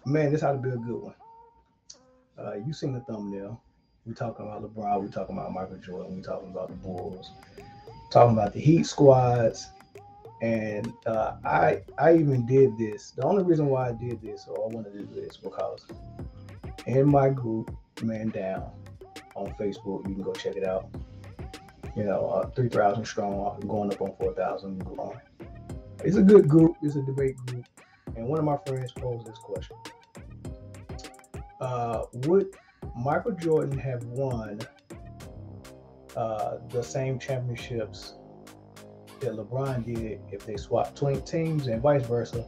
Man, this ought to be a good one. You seen the thumbnail. We talking about LeBron. We talking about Michael Jordan. We talking about the Bulls. Talking about the Heat squads. And I even did this. The only reason why I did this or I wanted to do this because in my group, Man Down on Facebook, you can go check it out. 3,000 strong, going up on 4,000. It's a good group. It's a debate group. And one of my friends posed this question: Would Michael Jordan have won the same championships that LeBron did if they swapped teams, and vice versa?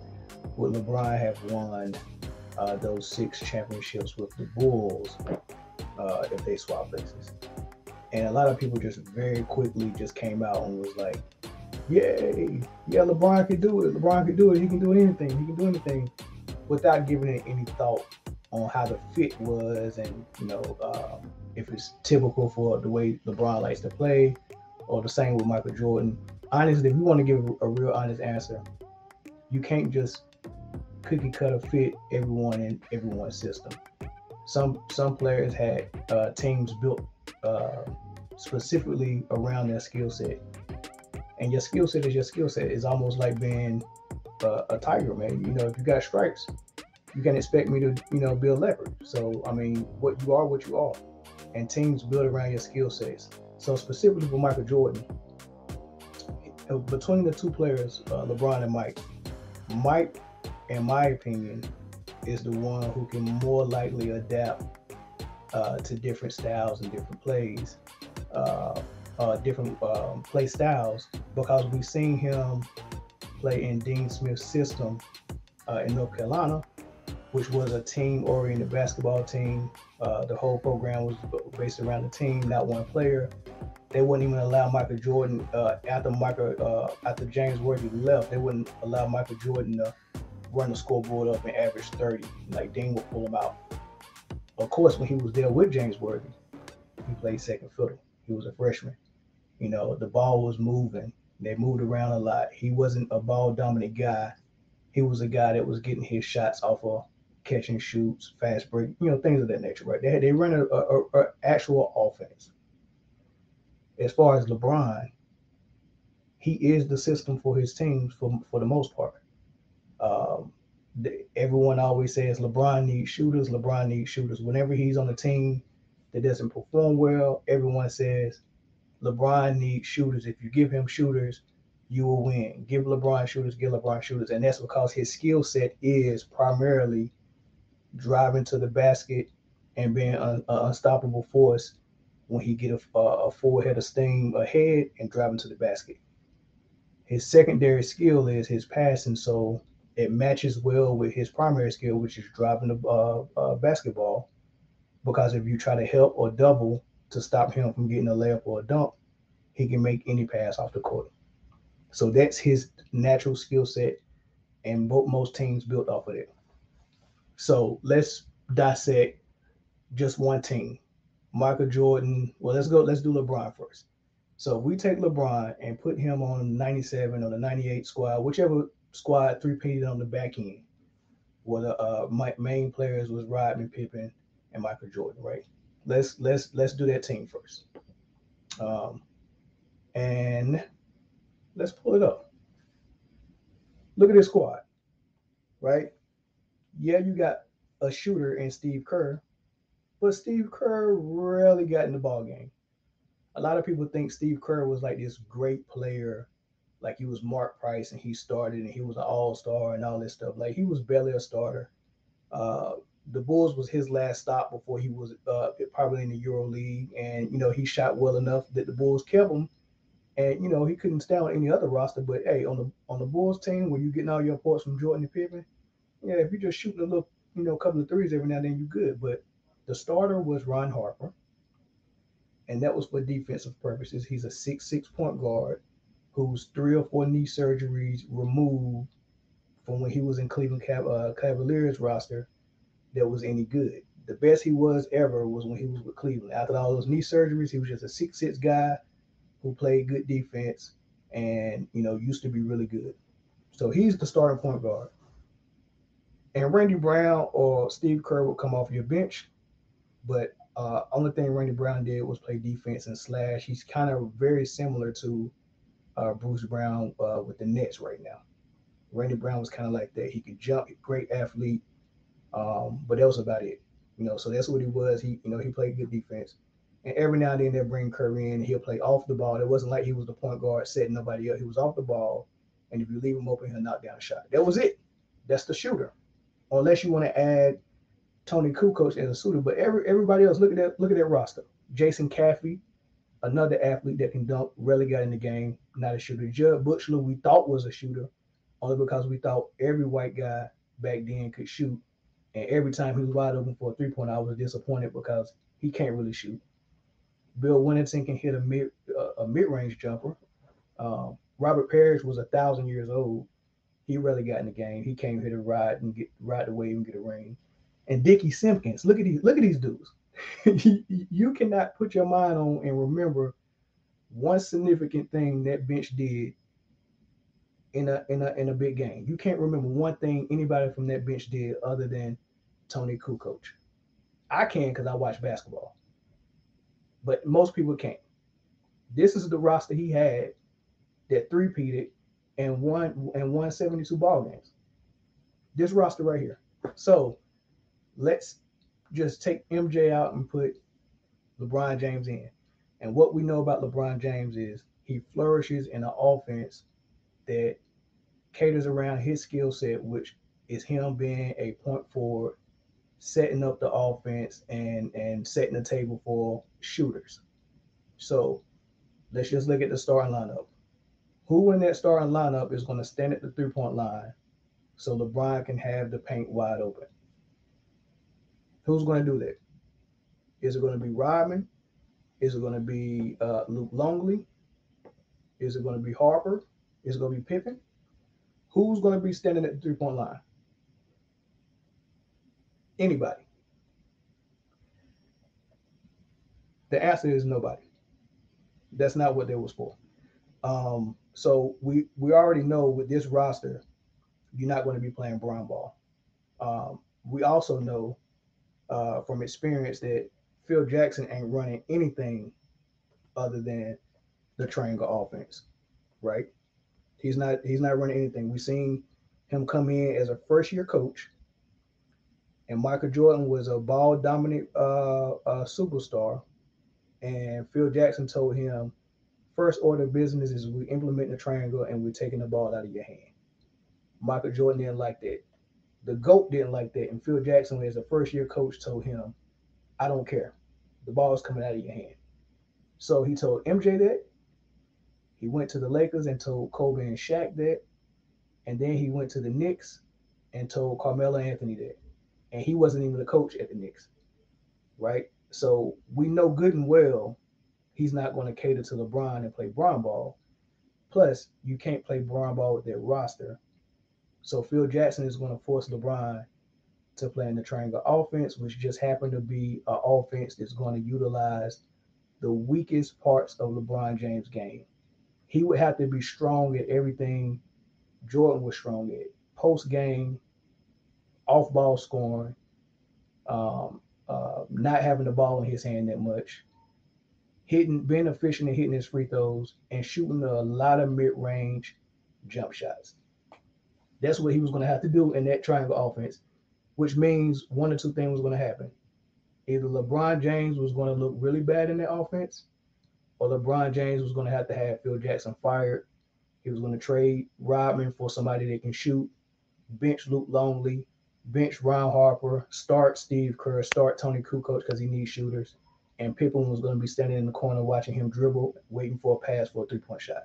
Would LeBron have won those 6 championships with the Bulls if they swapped places? And a lot of people just very quickly just came out and was like, "Yay, yeah, LeBron could do it. LeBron could do it. He can do anything. He can do anything," without giving it any thought on how the fit was, and if it's typical for the way LeBron likes to play, or the same with Michael Jordan. Honestly, if you want to give a real honest answer, you can't just cookie cutter fit everyone in everyone's system. Some players had teams built uh, specifically around their skill set, and your skill set is your skill set. It's almost like being a tiger, man. If you got stripes, you can expect me to be a leopard. So I mean, what you are, and teams build around your skill sets. So specifically for Michael Jordan, between the two players, LeBron and Mike, in my opinion, is the one who can more likely adapt to different styles and different plays, uh, different play styles, because we've seen him play in Dean Smith's system in North Carolina, which was a team-oriented basketball team. The whole program was based around the team, not one player. They wouldn't even allow Michael Jordan after James Worthy left. They wouldn't allow Michael Jordan to run the scoreboard up and average 30. Like Dean would pull him out. Of course, when he was there with James Worthy, he played second fiddle. He was a freshman. The ball was moving. They moved around a lot. He wasn't a ball dominant guy. He was a guy that was getting his shots off of catch and shoots, fast break, things of that nature, right? They run a actual offense. As far as LeBron, he is the system for his teams for the most part. Um, Everyone always says LeBron needs shooters. LeBron needs shooters. Whenever he's on a team that doesn't perform well, everyone says LeBron needs shooters. If you give him shooters, you will win. Give LeBron shooters, give LeBron shooters. And that's because his skill set is primarily driving to the basket and being an unstoppable force when he get a full head of steam ahead and driving to the basket. His secondary skill is his passing, so it matches well with his primary skill, which is driving the basketball. Because if you try to help or double to stop him from getting a layup or a dunk, he can make any pass off the court. So that's his natural skill set, and most teams built off of it. So let's dissect just one team. Michael Jordan. Well, let's go. Let's do LeBron first. So if we take LeBron and put him on 97 or the 98 squad, whichever squad three-peated on the back end, where the main players was Rodman, Pippen, and Michael Jordan, right? Let's do that team first. Um, and let's pull it up. Look at this squad, right? Yeah, you got a shooter in Steve Kerr, but Steve Kerr rarely got in the ball game. A lot of people think Steve Kerr was like this great player, like he was Mark Price and he started and he was an all star and all this stuff. Like he was barely a starter. Uh, the Bulls was his last stop before he was probably in the Euro League, and he shot well enough that the Bulls kept him. And he couldn't stay on any other roster. But hey, on the Bulls team, where you getting all your points from Jordan and Pippen, yeah, if you're just shooting a little, couple of threes every now and then, you good. But the starter was Ron Harper, and that was for defensive purposes. He's a 6'6" point guard who's 3 or 4 knee surgeries removed from when he was in Cleveland Cavaliers roster that was any good. The best he was ever was when he was with Cleveland. After all those knee surgeries, he was just a 6'6" guy who played good defense and used to be really good. So he's the starting point guard. And Randy Brown or Steve Kerr would come off your bench, but only thing Randy Brown did was play defense and slash. He's kind of very similar to Bruce Brown with the Nets right now. Randy Brown was kind of like that. He could jump, great athlete, but that was about it. So that's what he was. He played good defense, and every now and then they'll bring Curry in. He'll play off the ball. It wasn't like he was the point guard setting nobody up. He was off the ball, and if you leave him open, he'll knock down a shot. That was it. That's the shooter. Unless you want to add Tony Kukoc as a shooter, but everybody else, look at that roster. Jason Caffey, another athlete that can dunk, rarely got in the game, not a shooter. Judd Butchler, we thought was a shooter, only because we thought every white guy back then could shoot. And every time he was wide open for a 3-point, I was disappointed because he can't really shoot. Bill Winnington can hit a mid range jumper. Robert Parrish was 1,000 years old. He rarely got in the game. He came here to ride the wave and get a ring. And Dickie Simpkins, look at these dudes. You cannot put your mind on and remember one significant thing that bench did in a big game. You can't remember one thing anybody from that bench did other than Tony Kukoc. I can because I watch basketball, but most people can't. This is the roster he had that three-peated and won 72 ball games. This roster right here. So let's just take MJ out and put LeBron James in. And what we know about LeBron James is he flourishes in an offense that caters around his skill set, which is him being a point forward, setting up the offense and setting the table for shooters. So let's just look at the starting lineup. Who in that starting lineup is going to stand at the 3-point line so LeBron can have the paint wide open? Who's going to do that? Is it going to be Rodman? Is it going to be Luke Longley? Is it going to be Harper? Is it going to be Pippen? Who's going to be standing at the 3-point line? Anybody. The answer is nobody. That's not what that was for. So we already know with this roster, you're not going to be playing brown ball. We also know from experience that Phil Jackson ain't running anything other than the triangle offense, right? He's not running anything. We've seen him come in as a first year coach, and Michael Jordan was a ball dominant superstar, and Phil Jackson told him, first order of business is we implement the triangle and we're taking the ball out of your hand. Michael Jordan didn't like that. The GOAT didn't like that, and Phil Jackson, as a first year coach, told him, I don't care. The ball is coming out of your hand. So he told MJ that. He went to the Lakers and told Kobe and Shaq that. And then he went to the Knicks and told Carmelo Anthony that. And he wasn't even the coach at the Knicks, right? So we know good and well he's not going to cater to LeBron and play brown ball. Plus, you can't play brown ball with that roster. So Phil Jackson is going to force LeBron to play in the triangle offense, which just happened to be an offense that's going to utilize the weakest parts of LeBron James' game. He would have to be strong at everything Jordan was strong at: post game, off ball scoring, not having the ball in his hand that much, being efficient at hitting his free throws, and shooting a lot of mid range jump shots. That's what he was going to have to do in that triangle offense, which means one or two things was going to happen. Either LeBron James was going to look really bad in that offense, or LeBron James was going to have Phil Jackson fired. He was going to trade Rodman for somebody that can shoot, bench Luke Longley, bench Ron Harper, start Steve Kerr, start Tony Kukoc because he needs shooters, and Pippen was going to be standing in the corner watching him dribble, waiting for a pass for a 3-point shot.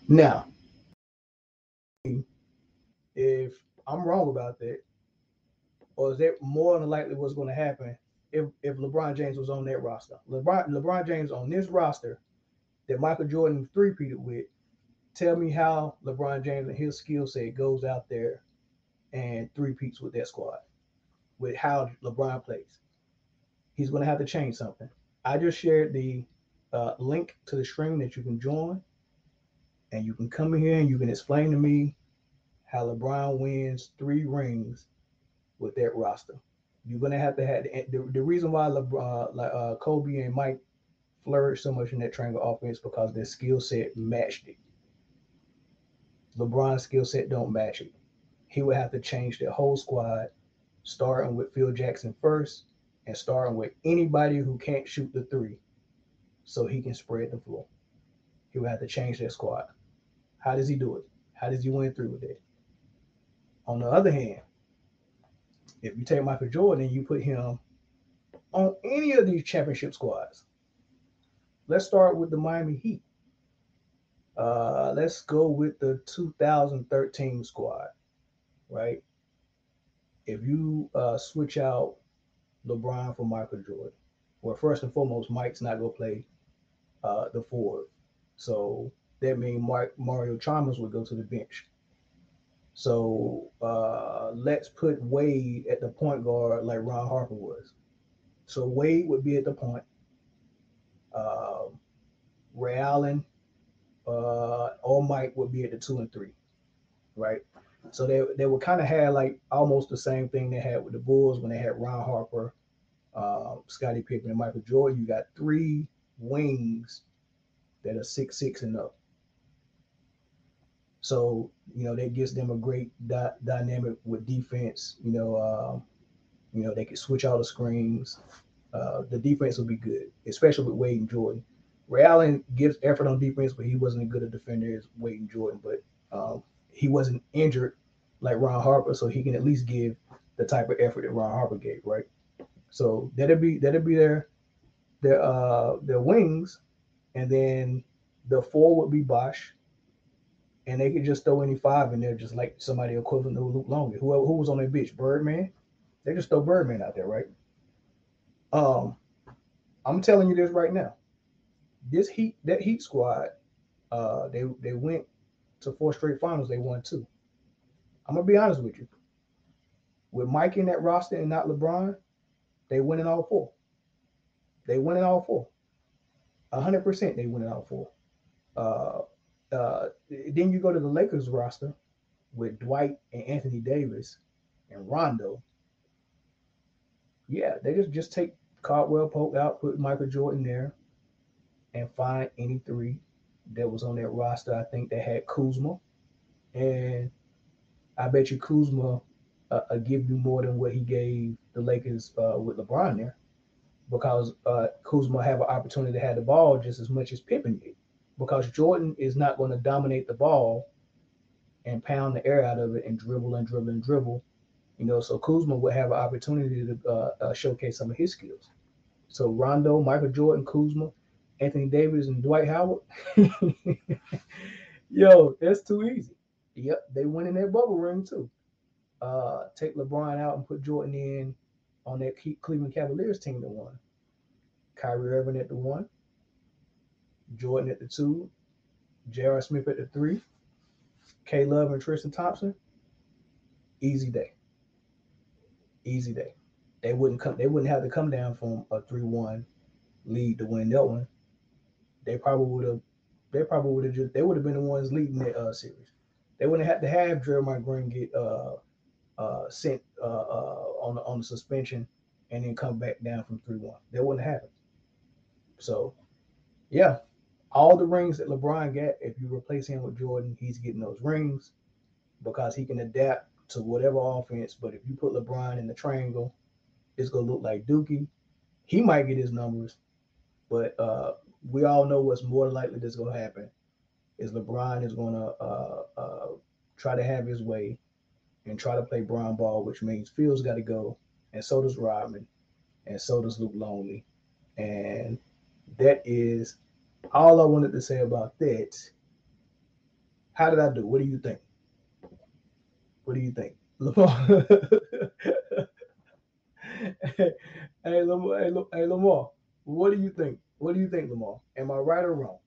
Now, if I'm wrong about that, or is that more than likely what's going to happen if LeBron James was on that roster? LeBron James on this roster that Michael Jordan three-peated with, tell me how LeBron James and his skill set goes out there and three-peats with that squad, with how LeBron plays. He's going to have to change something. I just shared the link to the stream that you can join, and you can come in here and you can explain to me how LeBron wins 3 rings with that roster. You're gonna have to have the reason why Kobe and Mike flourished so much in that triangle offense because their skill set matched it. LeBron's skill set don't match it. He would have to change their whole squad, starting with Phil Jackson first, and starting with anybody who can't shoot the three, so he can spread the floor. He would have to change their squad. How does he do it? How does he win through with it? On the other hand, if you take Michael Jordan and you put him on any of these championship squads, let's start with the Miami Heat. Let's go with the 2013 squad, right? If you switch out LeBron for Michael Jordan, well, first and foremost, Mike's not going to play the forward. So that means Mario Chalmers would go to the bench. So let's put Wade at the point guard like Ron Harper was. So Wade would be at the point. Uh, Ray Allen or Mike would be at the 2 and 3, right? So they would kind of have like almost the same thing they had with the Bulls when they had Ron Harper, Scottie Pippen, and Michael Jordan. You got three wings that are 6'6" and up. So that gives them a great dynamic with defense. They could switch all the screens. The defense will be good, especially with Wade and Jordan. Ray Allen gives effort on defense, but he wasn't as good a defender as Wade and Jordan. But he wasn't injured like Ron Harper, so he can at least give the type of effort that Ron Harper gave, right? So that'd be their wings, and then the four would be Bosh, and they could just throw any five in there, just like somebody equivalent to Luke Longley. Who was on their bench? Birdman. They just throw Birdman out there, right? Um, I'm telling you this right now. That Heat squad, they went to four straight finals. They won two. I'm gonna be honest with you. With Mike in that roster and not LeBron, they win in all four. They win in all four. 100%. They win in all four. Uh, then you go to the Lakers roster with Dwight and Anthony Davis and Rondo. Yeah, they just take Caldwell Pope out, put Michael Jordan there, and find any three that was on that roster. I think they had Kuzma, and I bet you Kuzma give you more than what he gave the Lakers with LeBron there, because Kuzma have an opportunity to have the ball just as much as Pippen did, because Jordan is not going to dominate the ball and pound the air out of it and dribble and dribble and dribble. So Kuzma would have an opportunity to showcase some of his skills. So Rondo, Michael Jordan, Kuzma, Anthony Davis, and Dwight Howard. Yo, that's too easy. Yep, they win in that bubble ring too. Take LeBron out and put Jordan in on that Cleveland Cavaliers team that won. Kyrie Irving at the one, Jordan at the two, J.R. Smith at the three, K Love and Tristan Thompson. Easy day. Easy day. They wouldn't come. They wouldn't have to come down from a 3-1 lead to win that one. They probably would have. They probably would have just. They would have been the ones leading that series. They wouldn't have to have Jeremiah Green get sent on the suspension and then come back down from 3-1. That wouldn't happen. So yeah, all the rings that LeBron got, if you replace him with Jordan, he's getting those rings because he can adapt to whatever offense. But if you put LeBron in the triangle, it's gonna look like Dookie. He might get his numbers, but we all know what's more likely that's gonna happen is LeBron is gonna try to have his way and try to play Brown ball, which means Phil's got to go, and so does Rodman, and so does Luke Longley, and that is all I wanted to say about that. How did I do? What do you think? What do you think, Lamar? Hey, Lamar. What do you think? What do you think, Lamar? Am I right or wrong?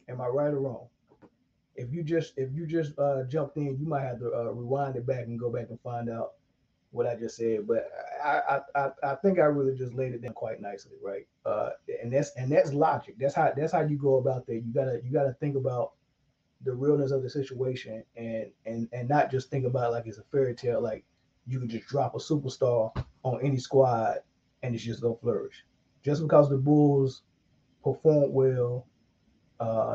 Am I right or wrong? If you just jumped in, you might have to rewind it back and go back and find out what I just said. But I think I really just laid it down quite nicely, right? And that's logic. That's how you go about that. You gotta think about the realness of the situation and not just think about it like it's a fairy tale. Like you can just drop a superstar on any squad and it's just gonna flourish. Just because the Bulls performed well,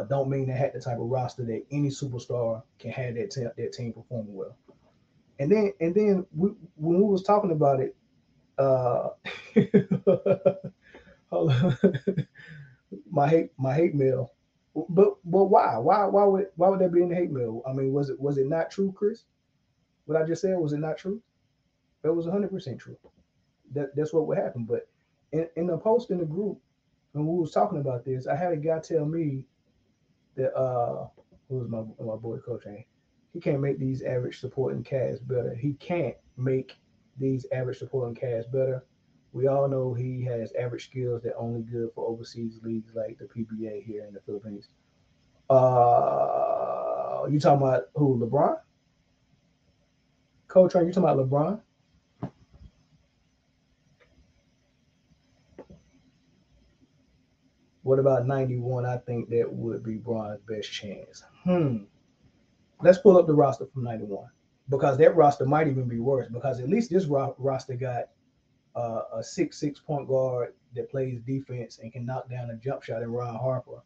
don't mean they had the type of roster that any superstar can have that team performing well. And then when we was talking about it, uh, hold on. My hate mail. But why would that be in the hate mail? I mean, was it not true, Chris? What I just said, was it not true? It was 100% true. That's what would happen. But in the post in the group when we was talking about this, I had a guy tell me that who was my boy coach, he can't make these average supporting cast better. He can't make these average supporting cast better. We all know he has average skills that only good for overseas leagues like the PBA here in the Philippines. You talking about who? LeBron? Coach, are you talking about LeBron? What about 91? I think that would be Bron's best chance. Let's pull up the roster from 91 because that roster might even be worse because at least this roster got a 6'6" point guard that plays defense and can knock down a jump shot in Ron Harper.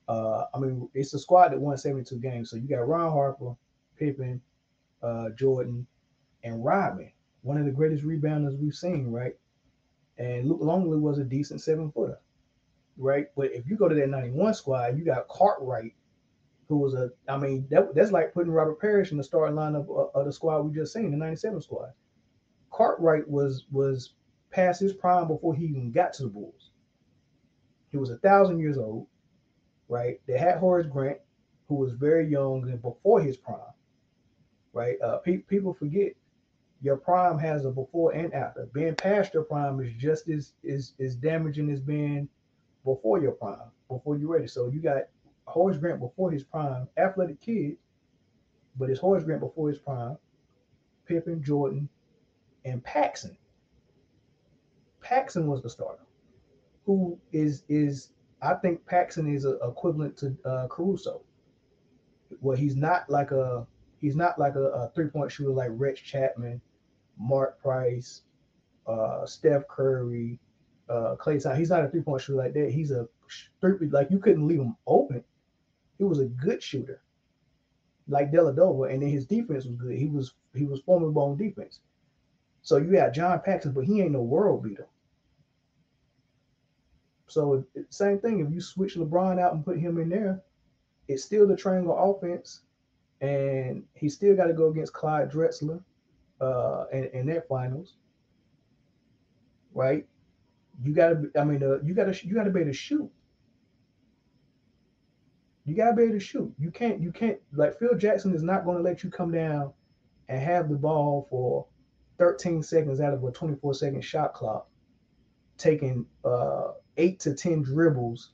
I mean, it's a squad that won 72 games. So you got Ron Harper, Pippen, Jordan, and Rodman, one of the greatest rebounders we've seen, right? And Luke Longley was a decent 7-footer, right? But if you go to that 91 squad, you got Cartwright, who was I mean, that's like putting Robert Parrish in the starting lineup of the squad we just seen, the 97 squad. Cartwright was past his prime before he even got to the Bulls. He was 1,000 years old, right? They had Horace Grant, who was very young and before his prime, right? People forget your prime has a before and after. Being past your prime is just as damaging as being before your prime, before you're ready. So you got Horace Grant before his prime, athletic kid, but it's Horace Grant before his prime, Pippen, Jordan, and Paxson. Paxson was the starter. Who is I think Paxson is equivalent to Caruso. Well, he's not like a 3-point shooter like Rex Chapman, Mark Price, Steph Curry, Clay Thompson. He's not a 3-point shooter like that. He's a like you couldn't leave him open. He was a good shooter, like Deladova, and then his defense was good. He was formidable on defense. So you got John Paxson, but he ain't no world beater. So same thing. If you switch LeBron out and put him in there, it's still the triangle offense, and he still got to go against Clyde Drexler in their finals, right? You got to. I mean, you got to be able to shoot. You got to be able to shoot. You can't like Phil Jackson is not going to let you come down and have the ball for 13 seconds out of a 24-second shot clock, taking 8 to 10 dribbles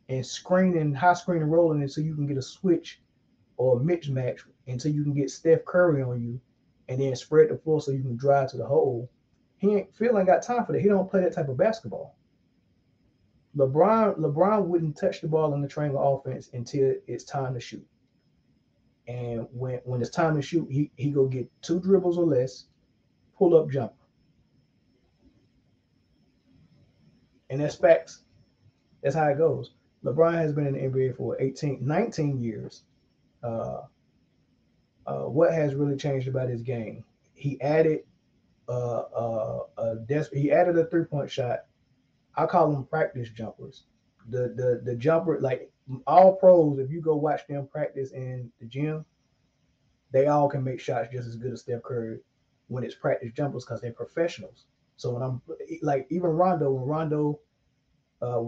and screening, high screen and rolling it so you can get a switch or a mix match until you can get Steph Curry on you and then spread the floor so you can drive to the hole. Phil ain't got time for that. He don't play that type of basketball. LeBron wouldn't touch the ball in the triangle offense until it's time to shoot. And when it's time to shoot, he go get 2 dribbles or less, pull up jumper. And that's facts. That's how it goes. LeBron has been in the NBA for 19 years. Uh, what has really changed about his game? He added he added a 3-point shot. I call them practice jumpers. The jumper, like all pros, if you go watch them practice in the gym, they all can make shots just as good as Steph Curry when it's practice jumpers because they're professionals. So when I'm like even when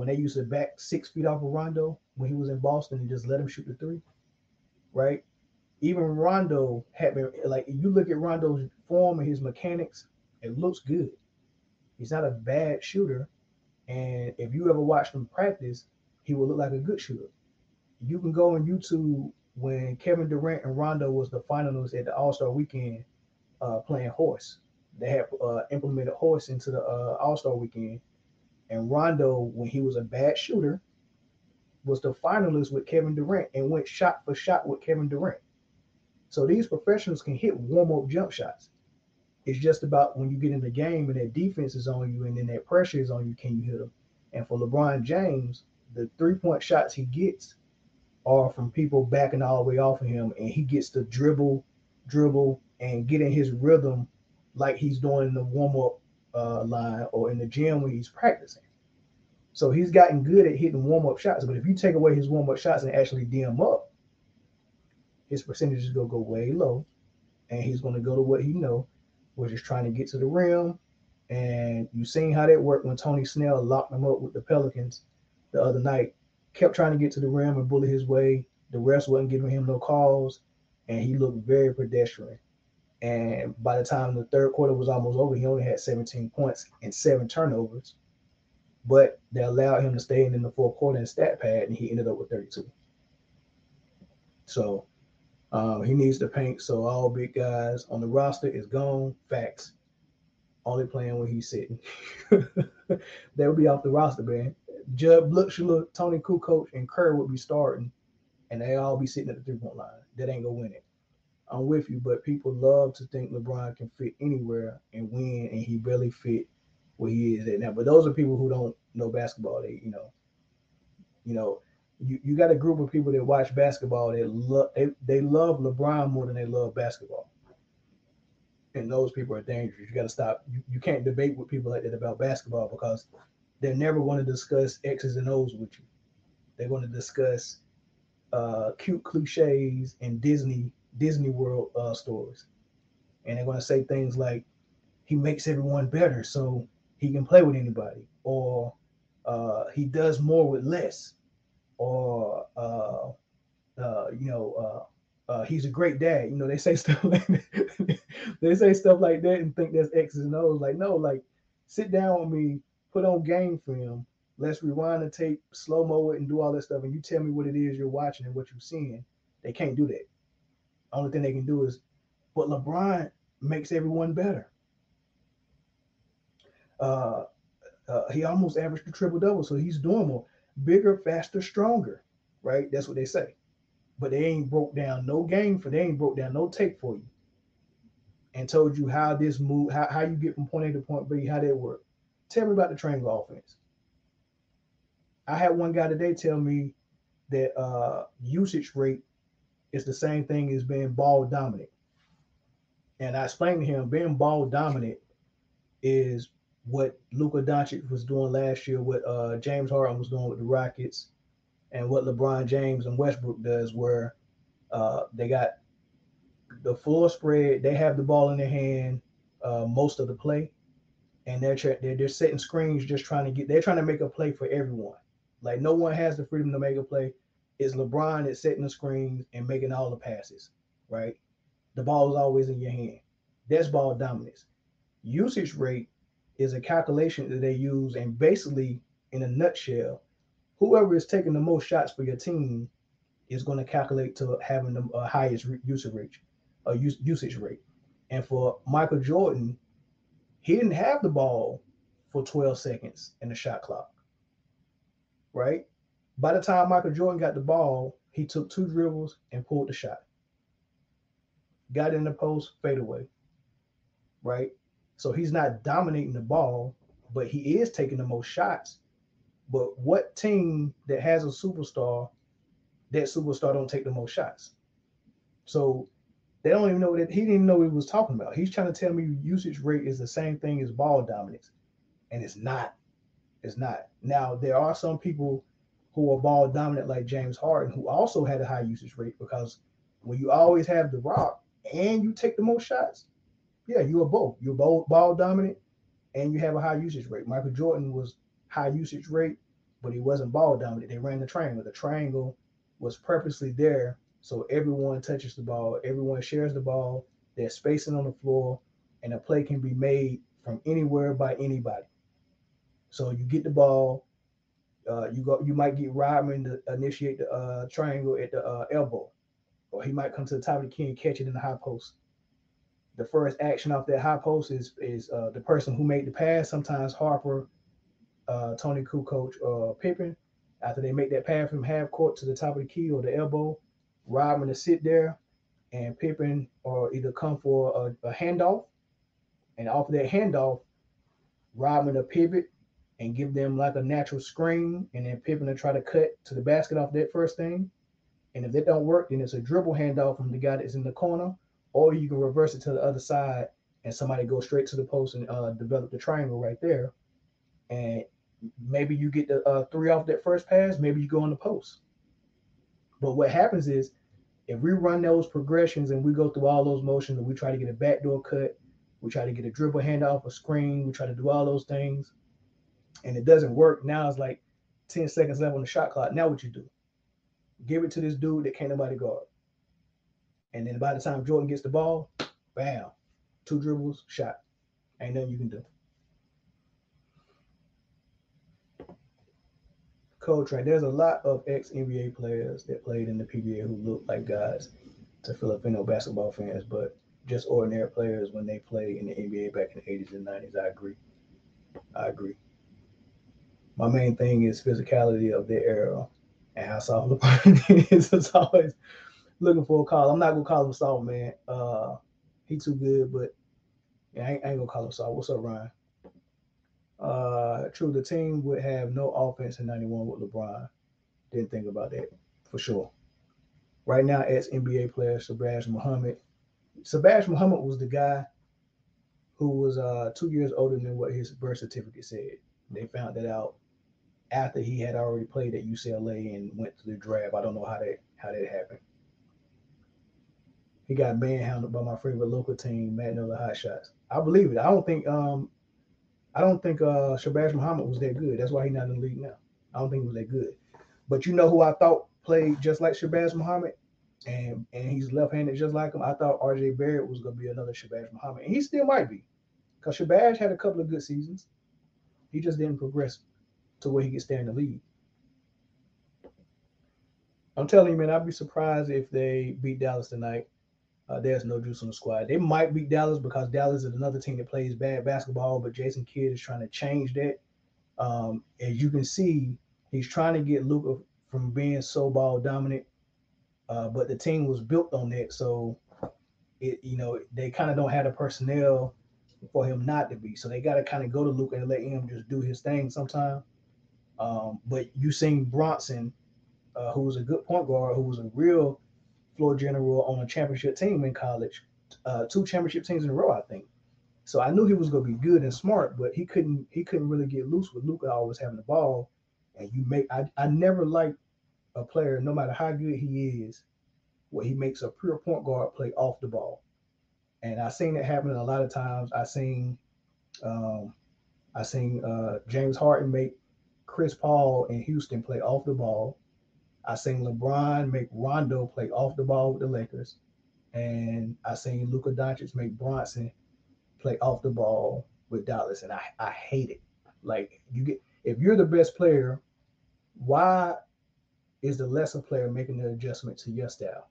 they used to back 6 feet off of Rondo when he was in Boston and just let him shoot the three, right? Even Rondo had been like you look at Rondo's form and his mechanics, it looks good. He's not a bad shooter, and if you ever watched him practice, he will look like a good shooter. You can go on YouTube when Kevin Durant and Rondo was the finalists at the All Star Weekend playing horse. They had implemented horse into the All Star Weekend, and Rondo, when he was a bad shooter, was the finalist with Kevin Durant and went shot for shot with Kevin Durant. So these professionals can hit warm up jump shots. It's just about when you get in the game and that defense is on you and then that pressure is on you, can you hit them? And for LeBron James, the 3-point shots he gets are from people backing all the way off of him, and he gets to dribble, and get in his rhythm like he's doing in the warm up line or in the gym when he's practicing. So he's gotten good at hitting warm up shots. But if you take away his warm up shots and actually D him up, his percentage is gonna go way low, and he's gonna go to what he know, which is trying to get to the rim. And you seen how that worked when Tony Snell locked him up with the Pelicans the other night. Kept trying to get to the rim and bully his way. The refs wasn't giving him no calls, and he looked very pedestrian. And by the time the third quarter was almost over, he only had 17 points and 7 turnovers. But they allowed him to stay in the fourth quarter and stat pad, and he ended up with 32. So he needs to paint. So all big guys on the roster is gone. Facts. Only playing when he's sitting. They'll be off the roster, man. Judd Bluxula, Tony Kukoc, and Kerr would be starting, and they all be sitting at the 3-point line. That ain't gonna win it. I'm with you, but people love to think LeBron can fit anywhere and win, and he barely fit where he is at now. But those are people who don't know basketball. You know, you got a group of people that watch basketball that they love LeBron more than they love basketball, and those people are dangerous. You got to stop. You can't debate with people like that about basketball because they're never going to discuss X's and O's with you. They're going to discuss cute cliches and Disney World stories, and they're going to say things like he makes everyone better so he can play with anybody, or he does more with less, or he's a great dad. They say stuff like that. They say stuff like that and think that's X's and O's. Like, no, like sit down with me, put on game film, let's rewind the tape, slow mo it, and do all that stuff, and you tell me what it is you're watching and what you're seeing. They can't do that. Only thing they can do is, but LeBron makes everyone better. Uh, he almost averaged a triple double, so he's doing more, bigger, faster, stronger. Right? That's what they say. But they ain't broke down no game for. They ain't broke down no tape for you, and told you how this move, how you get from point A to point B, how that work. Tell me about the triangle offense. I had one guy today tell me that usage rate is the same thing as being ball dominant. And I explained to him being ball dominant is what Luka Doncic was doing last year, what James Harden was doing with the Rockets, and what LeBron James and Westbrook does, where they got the floor spread, they have the ball in their hand most of the play, and they're setting screens, just they're trying to make a play for everyone. Like no one has the freedom to make a play. It's LeBron that's setting the screens and making all the passes, right? The ball is always in your hand. That's ball dominance. Usage rate is a calculation that they use, and basically, in a nutshell, whoever is taking the most shots for your team is going to calculate to having the highest usage rate. And for Michael Jordan, he didn't have the ball for 12 seconds in the shot clock, right? By the time Michael Jordan got the ball, he took 2 dribbles and pulled the shot. Got in the post, fade away, right? So he's not dominating the ball, but he is taking the most shots. But what team that has a superstar, that superstar don't take the most shots? So they don't even know that he didn't even know what he was talking about. He's trying to tell me usage rate is the same thing as ball dominance, and it's not. It's not. Now there are some people who are ball dominant like James Harden who also had a high usage rate, because when you always have the rock and you take the most shots, yeah, you are both. You're both ball dominant and you have a high usage rate. Michael Jordan was high usage rate, but he wasn't ball dominant. They ran the triangle. The triangle was purposely there so everyone touches the ball, everyone shares the ball, there's spacing on the floor, and a play can be made from anywhere by anybody. So you get the ball, you might get Rodman to initiate the triangle at the elbow, or he might come to the top of the key and catch it in the high post. The first action off that high post is the person who made the pass. Sometimes Harper, Tony Kukoc, Pippen. After they make that pass from half court to the top of the key or the elbow, Rodman to sit there, and Pippen or either come for a handoff, And off of that handoff, Rodman to pivot and give them like a natural screen, and then Pippen to try to cut to the basket off that first thing. And if that don't work, then it's a dribble handoff from the guy that's in the corner, or you can reverse it to the other side and somebody go straight to the post and develop the triangle right there. And maybe you get the three off that first pass, maybe you go in the post. But what happens is if we run those progressions and we go through all those motions and we try to get a backdoor cut, we try to get a dribble handoff, a screen, we try to do all those things, and it doesn't work. Now it's like 10 seconds left on the shot clock. Now what you do? Give it to this dude that can't nobody guard. And then by the time Jordan gets the ball, bam, two dribbles, shot. Ain't nothing you can do. Coach, right? There's a lot of ex NBA players that played in the PBA who look like guys to Filipino basketball fans, but just ordinary players when they play in the NBA back in the 80s and 90s. I agree. I agree. My main thing is physicality of their era and how soft LeBron is. It's always looking for a call. I'm not gonna call him soft, man. He too good, but yeah, I ain't gonna call him soft. What's up, Ryan? True, the team would have no offense in '91 with LeBron. Didn't think about that for sure. Right now, ex NBA player Shabazz Muhammad. Shabazz Muhammad was the guy who was 2 years older than what his birth certificate said. They found that out after he had already played at UCLA and went to the draft. I don't know how that happened. He got manhandled by my favorite local team, Magnolia Hot Shots. I believe it. I don't think Shabazz Muhammad was that good. That's why he's not in the league now. I don't think he was that good. But you know who I thought played just like Shabazz Muhammad, and he's left-handed just like him. I thought R.J. Barrett was gonna be another Shabazz Muhammad, and he still might be, because Shabazz had a couple of good seasons. He just didn't progress to where he could stay in the league. I'm telling you, man, I'd be surprised if they beat Dallas tonight. There's no juice on the squad. They might beat Dallas because Dallas is another team that plays bad basketball, but Jason Kidd is trying to change that. As you can see, he's trying to get Luka from being so ball dominant, but the team was built on that. So they kind of don't have the personnel for him not to be. So they got to kind of go to Luka and let him just do his thing sometime. But you seen Bronson, who was a good point guard, who was a real floor general on a championship team in college, two championship teams in a row, I think. So I knew he was going to be good and smart, but he couldn't really get loose with Luka always having the ball. And I never liked a player, no matter how good he is, where he makes a pure point guard play off the ball. And I seen it happen a lot of times. Um, I seen James Harden make Chris Paul in Houston play off the ball. I seen LeBron make Rondo play off the ball with the Lakers, and I seen Luka Doncic make Bronson play off the ball with Dallas, and I hate it. Like if you're the best player, why is the lesser player making the adjustment to your style?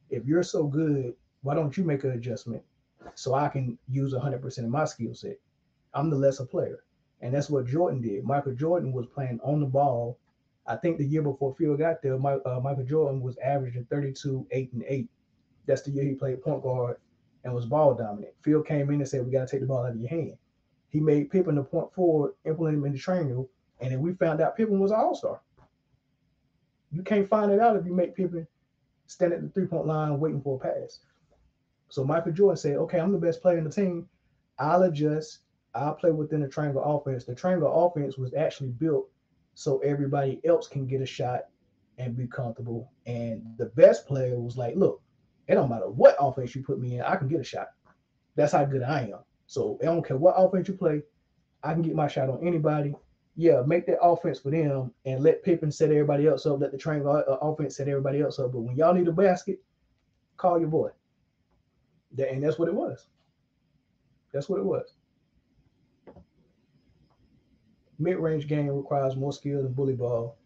If you're so good, why don't you make an adjustment so I can use 100% of my skill set? I'm the lesser player. And that's what Jordan did. Michael Jordan was playing on the ball. I think the year before Phil got there, Michael Jordan was averaging 32, 8, and 8. That's the year he played point guard and was ball dominant. Phil came in and said, "We got to take the ball out of your hand." He made Pippen the point forward, implemented him in the triangle, and then we found out Pippen was an all-star. You can't find it out if you make Pippen stand at the three-point line waiting for a pass. So Michael Jordan said, "Okay, I'm the best player in the team. I'll adjust. I'll play within the triangle offense." The triangle offense was actually built so everybody else can get a shot and be comfortable. And the best player was like, "Look, it don't matter what offense you put me in, I can get a shot. That's how good I am. So I don't care what offense you play, I can get my shot on anybody. Yeah, make that offense for them and let Pippen set everybody else up. Let the triangle offense set everybody else up. But when y'all need a basket, call your boy." And that's what it was. That's what it was. Mid-range game requires more skill than bully ball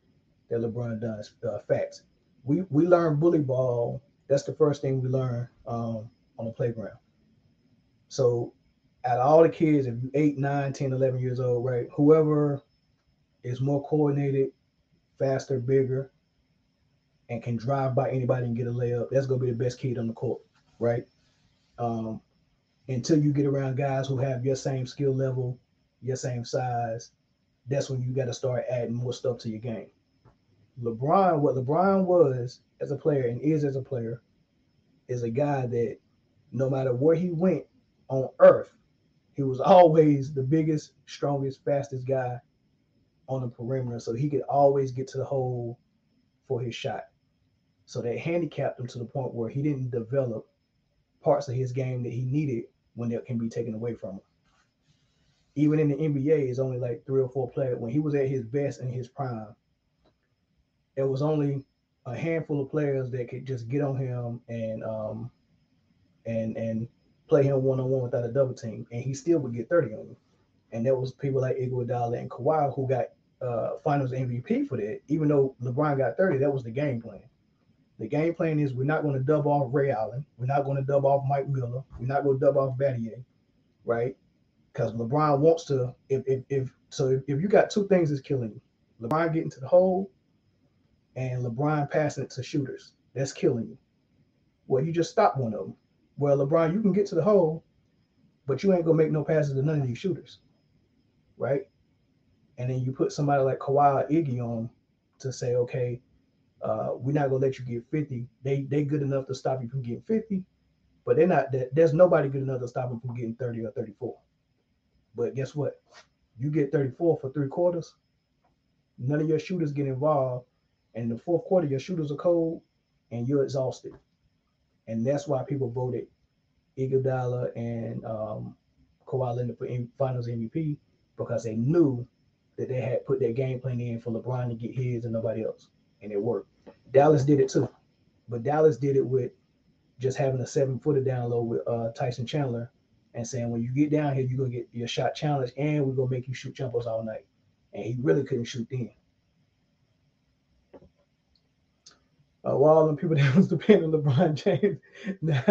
that LeBron does. Facts. We learn bully ball. That's the first thing we learn on the playground. So out of all the kids, if you 8, 9, 10, 11 years old, right, whoever is more coordinated, faster, bigger, and can drive by anybody and get a layup, that's gonna be the best kid on the court, right? Um, Until you get around guys who have your same skill level, your same size, that's when you got to start adding more stuff to your game. What LeBron was as a player and is as a player is a guy that no matter where he went on earth, he was always the biggest, strongest, fastest guy on the perimeter. So he could always get to the hole for his shot. So that handicapped him to the point where he didn't develop parts of his game that he needed when it can be taken away from him. Even in the NBA, it's only like 3 or 4 players. When he was at his best in his prime, it was only a handful of players that could just get on him and play him one on one without a double team, and he still would get 30 on you. And there was people like Iguodala and Kawhi who got Finals MVP for that. Even though LeBron got 30, that was the game plan. The game plan is we're not going to dub off Ray Allen, we're not going to dub off Mike Miller, we're not going to dub off Battier, right? Because LeBron wants to. If you got two things that's killing you, LeBron getting to the hole and LeBron passing it to shooters, that's killing you. Well, you just stop one of them. Well, LeBron, you can get to the hole, but you ain't gonna make no passes to none of these shooters, right? And then you put somebody like Kawhi or Iggy on to say, okay, we're not gonna let you get 50. They good enough to stop you from getting 50, but they're not. There's nobody good enough to stop them from getting 30 or 34. But guess what? You get 34 for 3 quarters. None of your shooters get involved, and in the fourth quarter, your shooters are cold, and you're exhausted. And that's why people voted Iguodala and Kawhi Leonard for Finals MVP because they knew that they had put their game plan in for LeBron to get his and nobody else, and it worked. Dallas did it too, but Dallas did it with just having a 7-footer down low with Tyson Chandler and saying when you get down here, you're gonna get your shot challenged, and we're gonna make you shoot jumpers all night. And he really couldn't shoot then. While them people that was depending on LeBron James, now,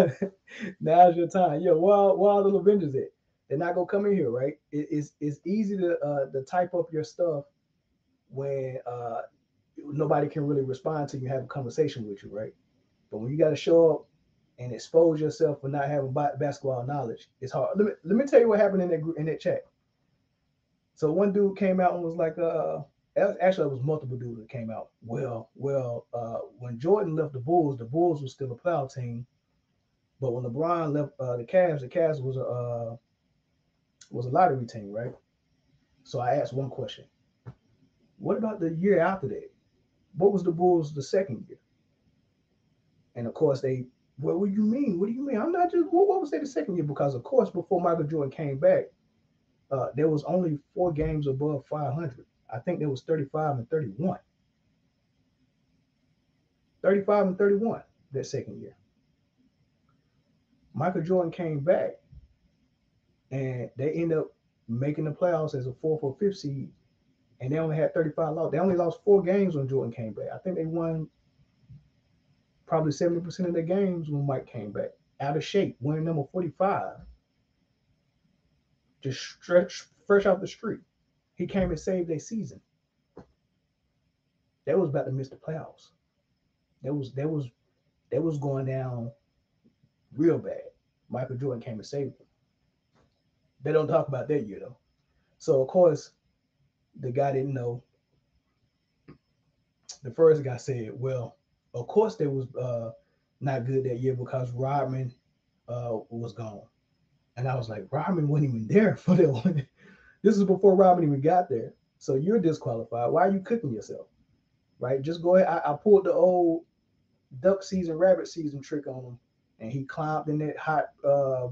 now's your time. Yeah, while the Avengers at? They're not gonna come in here, right? It's easy to type up your stuff when nobody can really respond to you, have a conversation with you, right? But when you got to show up and expose yourself for not having basketball knowledge, it's hard. Let me tell you what happened in that group, in that chat. So one dude came out and was like, actually, it was multiple dudes that came out. When Jordan left the Bulls was still a playoff team. But when LeBron left the Cavs was a lottery team, right? So I asked one question: what about the year after that? What was the Bulls the second year? And of course well, what do you mean? What do you mean? I'm not just what was that the second year? Because of course, before Michael Jordan came back, there was only 4 games above 500. I think there was 35 and 31. 35 and 31 that second year. Michael Jordan came back and they ended up making the playoffs as a 4th or 5th seed, and they only had 35 losses. They only lost 4 games when Jordan came back. I think they won probably 70% of their games when Mike came back. Out of shape, winning number 45, just stretched fresh off the street. He came and saved their season. They was about to miss the playoffs. They was going down real bad. Michael Jordan came and saved them. They don't talk about that year though. So of course, the guy didn't know. The first guy said, "Well, of course they was not good that year because Rodman was gone." And I was like, "Rodman wasn't even there for that one. This is before Rodman even got there. So you're disqualified. Why are you cooking yourself? Right? Just go ahead." I pulled the old duck season, rabbit season trick on him, and he climbed in that hot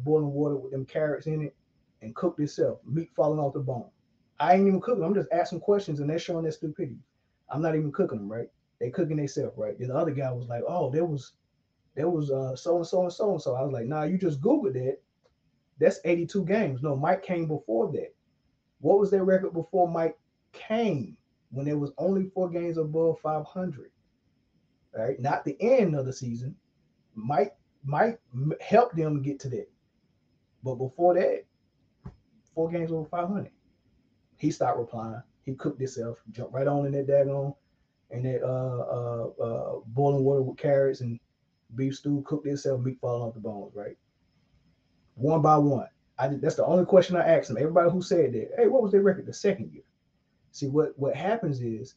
boiling water with them carrots in it and cooked himself, meat falling off the bone. I ain't even cooking. I'm just asking questions, and they're showing their stupidity. I'm not even cooking them, right? They cooking themselves, right? And the other guy was like, "Oh, there was so and so and so and so." I was like, "Nah, you just Googled that. That's 82 games. No, Mike came before that. What was their record before Mike came? When there was only 4 games above 500, right? Not the end of the season. Mike helped them get to that, but before that, 4 games over 500. He stopped replying. He cooked himself, jumped right on in that daggone and that boiling water with carrots and beef stew, cooked himself, meat falling off the bones, right? one by one. That's the only question I asked them. Everybody who said that, hey, what was their record the second year? See, what happens is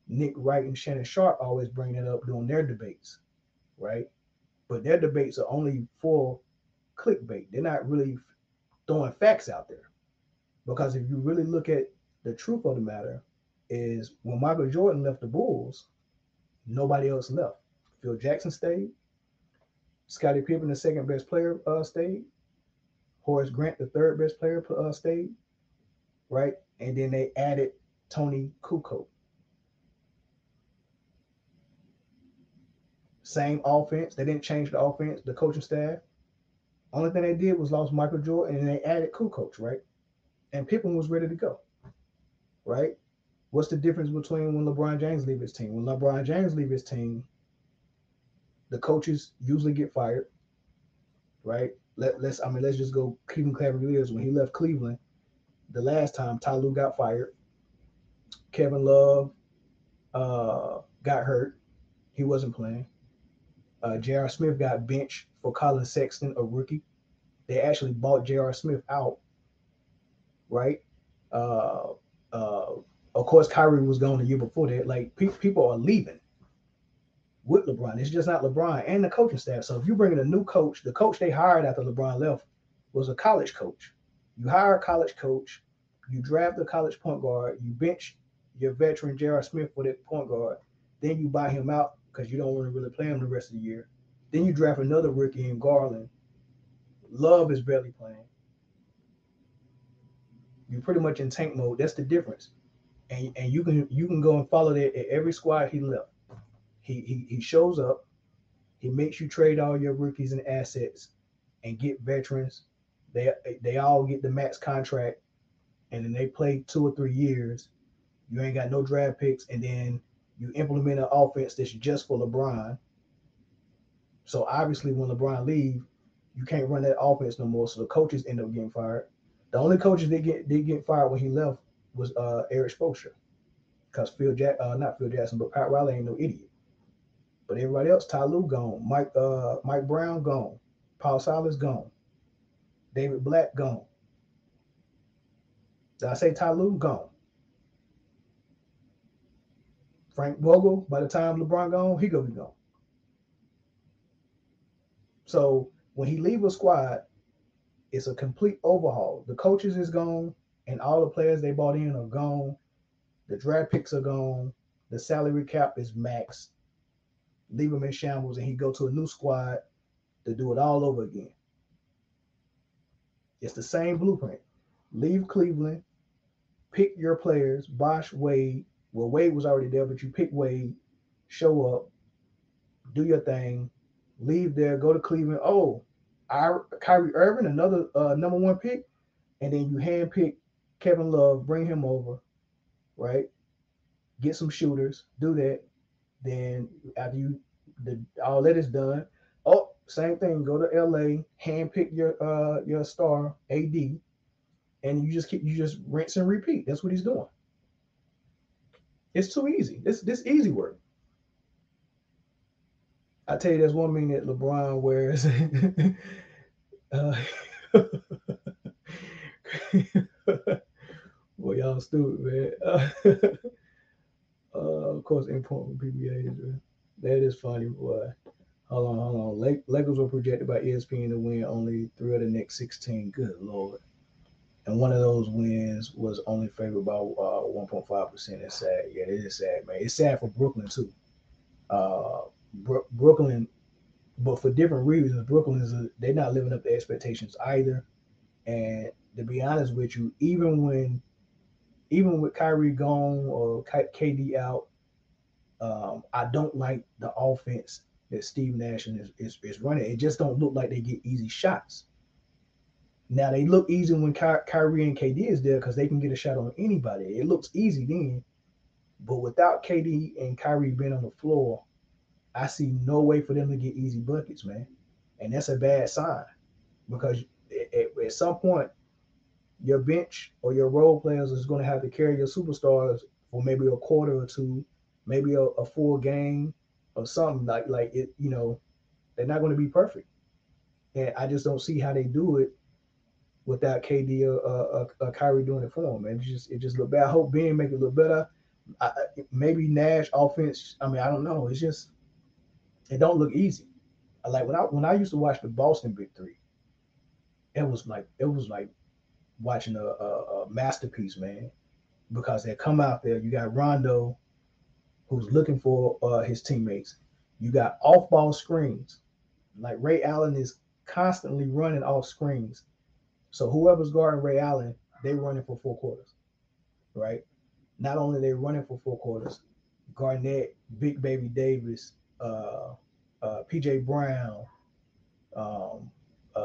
Nick Wright and Shannon Sharp always bring it up during their debates, right? But their debates are only for clickbait. They're not really throwing facts out there. Because if you really look at the truth of the matter, is when Michael Jordan left the Bulls, nobody else left. Phil Jackson stayed. Scottie Pippen, the second best player, stayed. Horace Grant, the third best player, stayed. Right, and then they added Tony Kukoc. Same offense. They didn't change the offense, the coaching staff. Only thing they did was lost Michael Jordan and they added Kukoc, right? And Pippen was ready to go, right? What's the difference between when LeBron James leave his team? When LeBron James leave his team, the coaches usually get fired, right? Let's just go Cleveland Cavaliers. When he left Cleveland, the last time Ty Lue got fired, Kevin Love got hurt. He wasn't playing. J.R. Smith got benched for Colin Sexton, a rookie. They actually bought J.R. Smith out, right? Uh, uh, of course, Kyrie was gone the year before that. Like people are leaving with LeBron. It's just not LeBron and the coaching staff. So if you bring in a new coach, the coach they hired after LeBron left was a college coach. You hire a college coach, you draft a college point guard, you bench your veteran J.R. Smith for that point guard, then you buy him out because you don't want to really play him the rest of the year. Then you draft another rookie in Garland. Love is barely playing. You're pretty much in tank mode. That's the difference. And you can go and follow that at every squad he left. He shows up. He makes you trade all your rookies and assets and get veterans. They all get the max contract, and then they play 2 or 3 years. You ain't got no draft picks, and then you implement an offense that's just for LeBron. So obviously, when LeBron leave, you can't run that offense no more. So the coaches end up getting fired. The only coaches that get fired when he left was Eric Spoelstra, because not Phil Jackson, but Pat Riley ain't no idiot. But everybody else, Ty Lue gone, Mike Brown gone, Paul Silas gone, David Black gone. Did I say Ty Lue gone? Frank Vogel, by the time LeBron gone, he gonna be gone. So when he leave a squad, it's a complete overhaul. The coaches is gone, and all the players they bought in are gone. The draft picks are gone. The salary cap is maxed. Leave him in shambles, and he go to a new squad to do it all over again. It's the same blueprint. Leave Cleveland, pick your players, Bosh, Wade. Well, Wade was already there, but you pick Wade, show up, do your thing, leave there, go to Cleveland. Oh, Kyrie Irving, another number one pick, and then you handpick Kevin Love, bring him over, right? Get some shooters, do that. Then after all that is done, oh, same thing. Go to LA, handpick your star AD, and you just rinse and repeat. That's what he's doing. It's too easy. This easy work. I tell you, there's one thing that LeBron wears. uh, Boy, y'all stupid, man. Of course, important PBAs, man. That is funny, boy. Hold on. Lakers were projected by ESPN to win only 3 of the next 16. Good lord. And one of those wins was only favored by 1.5%. It's sad. Yeah, it is sad, man. It's sad for Brooklyn too. Uh, Brooklyn, but for different reasons. Brooklyn they're not living up to expectations either. And to be honest with you, even with Kyrie gone or KD out, I don't like the offense that Steve Nash is running. It just don't look like they get easy shots. Now they look easy when Kyrie and KD is there because they can get a shot on anybody. It looks easy then, but without KD and Kyrie being on the floor, I see no way for them to get easy buckets, man. And that's a bad sign because at some point your bench or your role players is going to have to carry your superstars for maybe a quarter or two, maybe a full game or something like it. They're not going to be perfect. And I just don't see how they do it without KD or Kyrie doing it for them. And it just look bad. I hope Ben make it look better. I, Maybe Nash offense. I mean, I don't know. It's just it don't look easy. Like when I used to watch the Boston Big Three, it was like watching a masterpiece, man. Because they come out there, you got Rondo who's looking for his teammates. You got off-ball screens. Like Ray Allen is constantly running off screens. So whoever's guarding Ray Allen, they running for 4 quarters, right? Not only they running for 4 quarters, Garnett, Big Baby Davis, PJ Brown, um,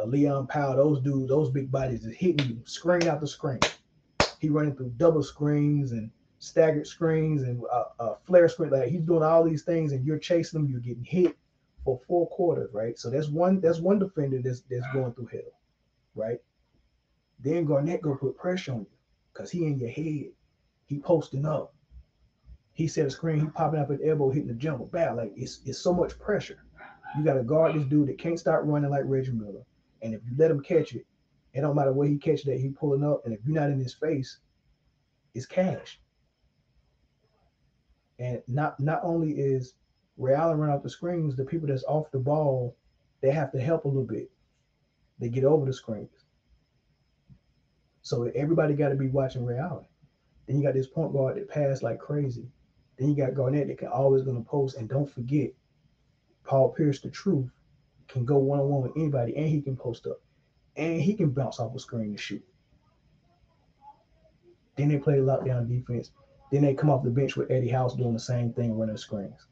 Leon Powell, those dudes, those big bodies is hitting you screen after screen. He running through double screens and staggered screens and flare screen. Like he's doing all these things, and you're chasing him. You're getting hit for 4 quarters, right? So that's one defender that's going through hell, right? Then Garnett go put pressure on you because he in your head. He posting up. He set a screen. He popping up at the elbow, hitting the jumper. Bad. Like it's so much pressure. You got to guard this dude that can't start running like Reggie Miller. And if you let him catch it, it don't matter where he catch that he pulling up. And if you're not in his face, it's cash. And not only is Ray Allen run off the screens, the people that's off the ball, they have to help a little bit. They get over the screens. So everybody got to be watching Ray Allen. Then you got this point guard that pass like crazy. Then you got Garnett that can always gonna post. And don't forget, Paul Pierce, the truth, can go one-on-one with anybody, and he can post up, and he can bounce off a screen and shoot. Then they play lockdown defense. Then they come off the bench with Eddie House doing the same thing, running screens.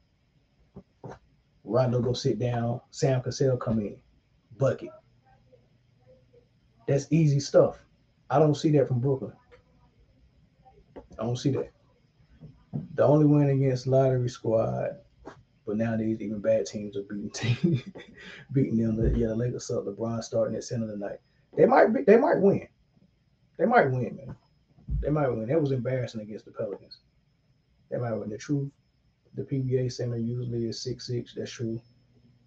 Rondo go sit down. Sam Cassell come in, bucket. That's easy stuff. I don't see that from Brooklyn. I don't see that. The only win against lottery squad, but nowadays even bad teams are beating them. The Lakers up. LeBron starting at center tonight. They might win. They might win, man. They might win. That was embarrassing against the Pelicans. They might win. The truth, the PBA center usually is 6'6". That's true.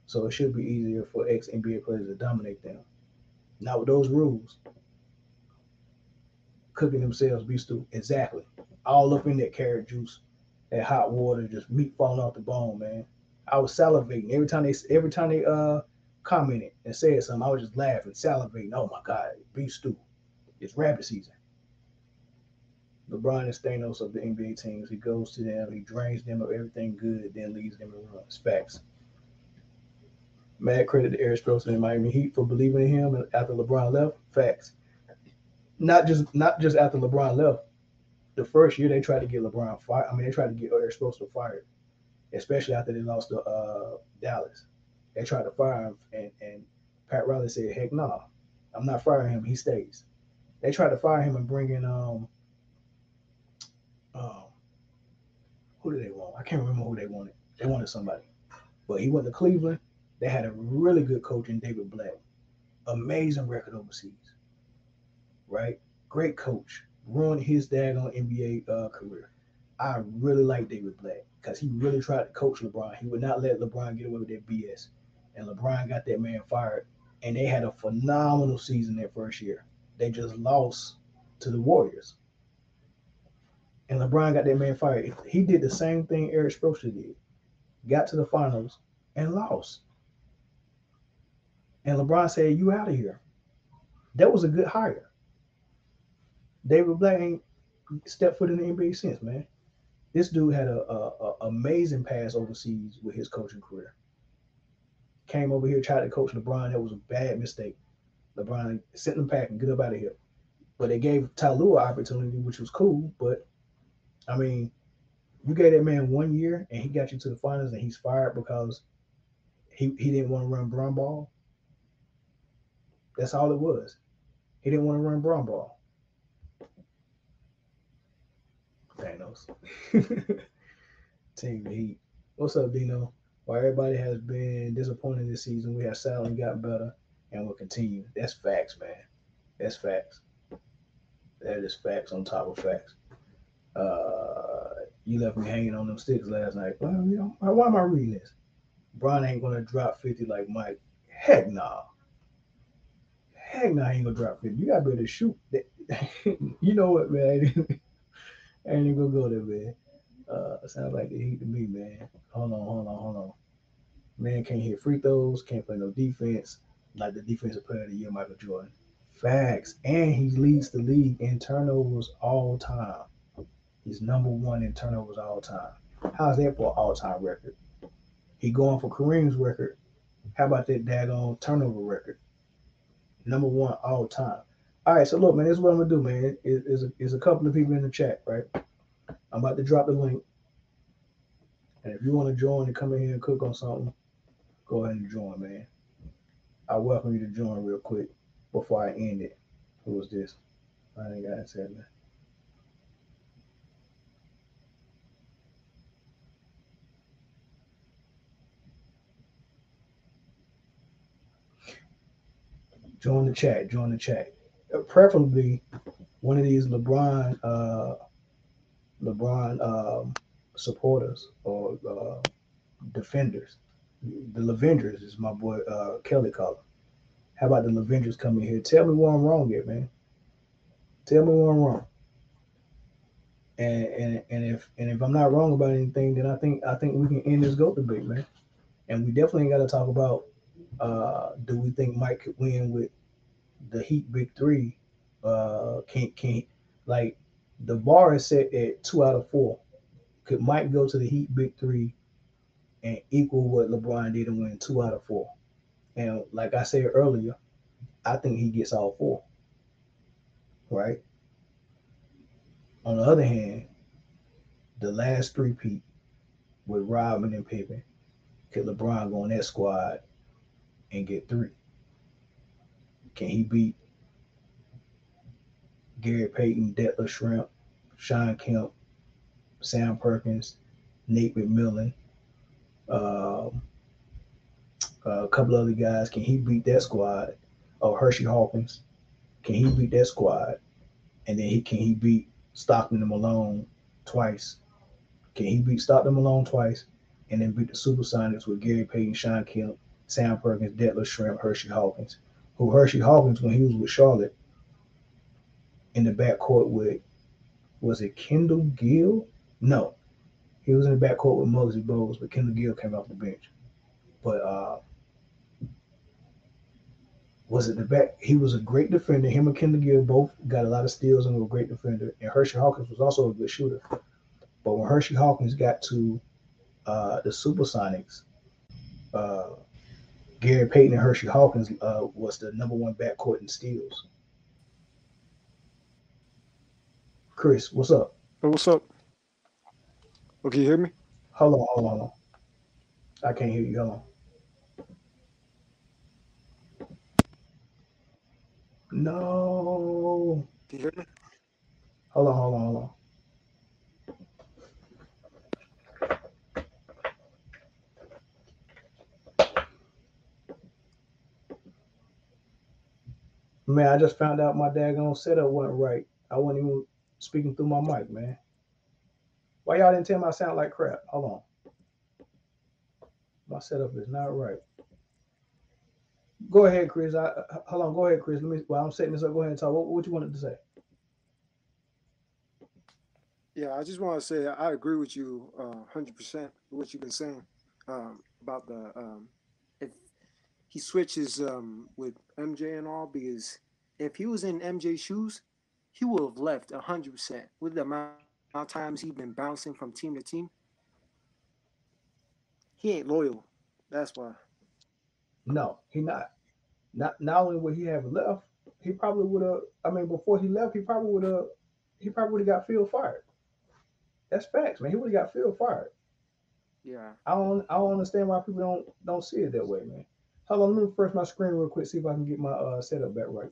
So it should be easier for ex NBA players to dominate them. Not with those rules. Cooking themselves, be stupid. Exactly. All up in that carrot juice, that hot water, just meat falling off the bone, man. I was salivating every time they commented and said something. I was just laughing, salivating. Oh my God, beef stew. It's rabbit season. LeBron is Thanos of the NBA teams. He goes to them, he drains them of everything good, then leaves them and runs. Facts. Mad credit to Eric Spoelstra and Miami Heat for believing in him after LeBron left. Facts. Not just after LeBron left. The first year they tried to get LeBron fired. I mean, they tried to get Eric Spoelstra fired, especially after they lost to Dallas. They tried to fire him, and Pat Riley said, "Heck no, I'm not firing him. He stays." They tried to fire him and bring in um who did they want? I can't remember who they wanted. They wanted somebody, but he went to Cleveland. They had a really good coach in David Black. Amazing record overseas, right? Great coach. Ruined his daggone NBA career. I really like David Black because he really tried to coach LeBron. He would not let LeBron get away with that BS. And LeBron got that man fired. And they had a phenomenal season that first year. They just lost to the Warriors. And LeBron got that man fired. He did the same thing Eric Spoelstra did. Got to the finals and lost. And LeBron said, "You out of here." That was a good hire. David Black ain't stepped foot in the NBA since, man. This dude had a amazing pass overseas with his coaching career. Came over here, tried to coach LeBron. That was a bad mistake. LeBron sent him back and get up out of here. But they gave Ty Lue an opportunity, which was cool. But I mean, you gave that man 1 year and he got you to the finals, and he's fired because he didn't want to run Bron ball. That's all it was. He didn't want to run Bron ball. Thanos. Team Heat. What's up, Dino? While everybody has been disappointed this season, we have silently gotten better and will continue. That's facts, man. That's facts. That is facts on top of facts. You left me hanging on them sticks last night. Well, why am I reading this? Bron ain't gonna drop 50 like Mike. Heck nah. Heck no, I ain't gonna drop 50. You gotta be able to shoot. You know what, man? I ain't even gonna go there, man. Sounds like the Heat to me, man. Hold on. Man can't hit free throws, can't play no defense. Like the defensive player of the year, Michael Jordan. Facts. And he leads the league in turnovers all time. He's number one in turnovers all time. How's that for an all time record? He going for Kareem's record. How about that daggone turnover record? Number one all time. All right, so look, man, this is what I'm gonna do, man. Is a couple of people in the chat, right? I'm about to drop the link, and if you want to join and come in here and cook on something, go ahead and join, man. I welcome you to join real quick before I end it. Who was this? I ain't got to say that. Join the chat. Join the chat. Preferably one of these LeBron supporters or defenders. The Lavengers is my boy Kelly calling. How about the Lavengers coming here? Tell me where I'm wrong at, man. Tell me where I'm wrong. And if I'm not wrong about anything, then I think we can end this GOAT debate, man. And we definitely got to talk about do we think Mike could win with the Heat Big Three? Can't like the bar is set at 2 out of 4. Could Mike go to the Heat Big Three and equal what LeBron did and win 2 out of 4? And like I said earlier, I think he gets all 4. Right. On the other hand, the last three-peat with Rodman and Pippen, could LeBron go on that squad and get 3? Can he beat Gary Payton, Detlef Shrimp, Sean Kemp, Sam Perkins, Nate McMillan, um, a couple other guys? Can he beat that squad? Oh, Hershey Hawkins. Can he beat that squad? And then he beat Stockton and Malone twice? Can he beat Stockton Malone twice and then beat the Supersonics with Gary Payton, Sean Kemp, Sam Perkins, Detlef Shrimp, Hershey Hawkins? Who Hershey Hawkins, when he was with Charlotte, in the backcourt with, was it Kendall Gill? No, he was in the backcourt with Muggsy Bogues, but Kendall Gill came off the bench. But was it the back? He was a great defender. Him and Kendall Gill both got a lot of steals and were a great defender. And Hershey Hawkins was also a good shooter. But when Hershey Hawkins got to the Supersonics, uh, Gary Payton and Hershey Hawkins was the number one backcourt in steals. Chris, what's up? Oh, what's up? Okay, you hear me? Hold on. I can't hear you. Hold on. No. Can you hear me? Hold on. Man, I just found out my daggone setup wasn't right. I wasn't even speaking through my mic, man. Why y'all didn't tell me I sound like crap? Hold on. My setup is not right. Go ahead, Chris. Hold on. Go ahead, Chris. Let me. While I'm setting this up, go ahead and talk. What you wanted to say? Yeah, I just want to say I agree with you 100% with what you've been saying about the if he switches with MJ and all, because if he was in MJ's shoes, he would have left 100% with the amount of times he's been bouncing from team to team. He ain't loyal. That's why. No, he not. Not only would he have left, he probably would have. I mean, before he left, he probably would have. He probably would have got Phil fired. That's facts, man. He would have got Phil fired. Yeah. I don't understand why people don't see it that way, man. Hold on, let me refresh my screen real quick, see if I can get my setup back right.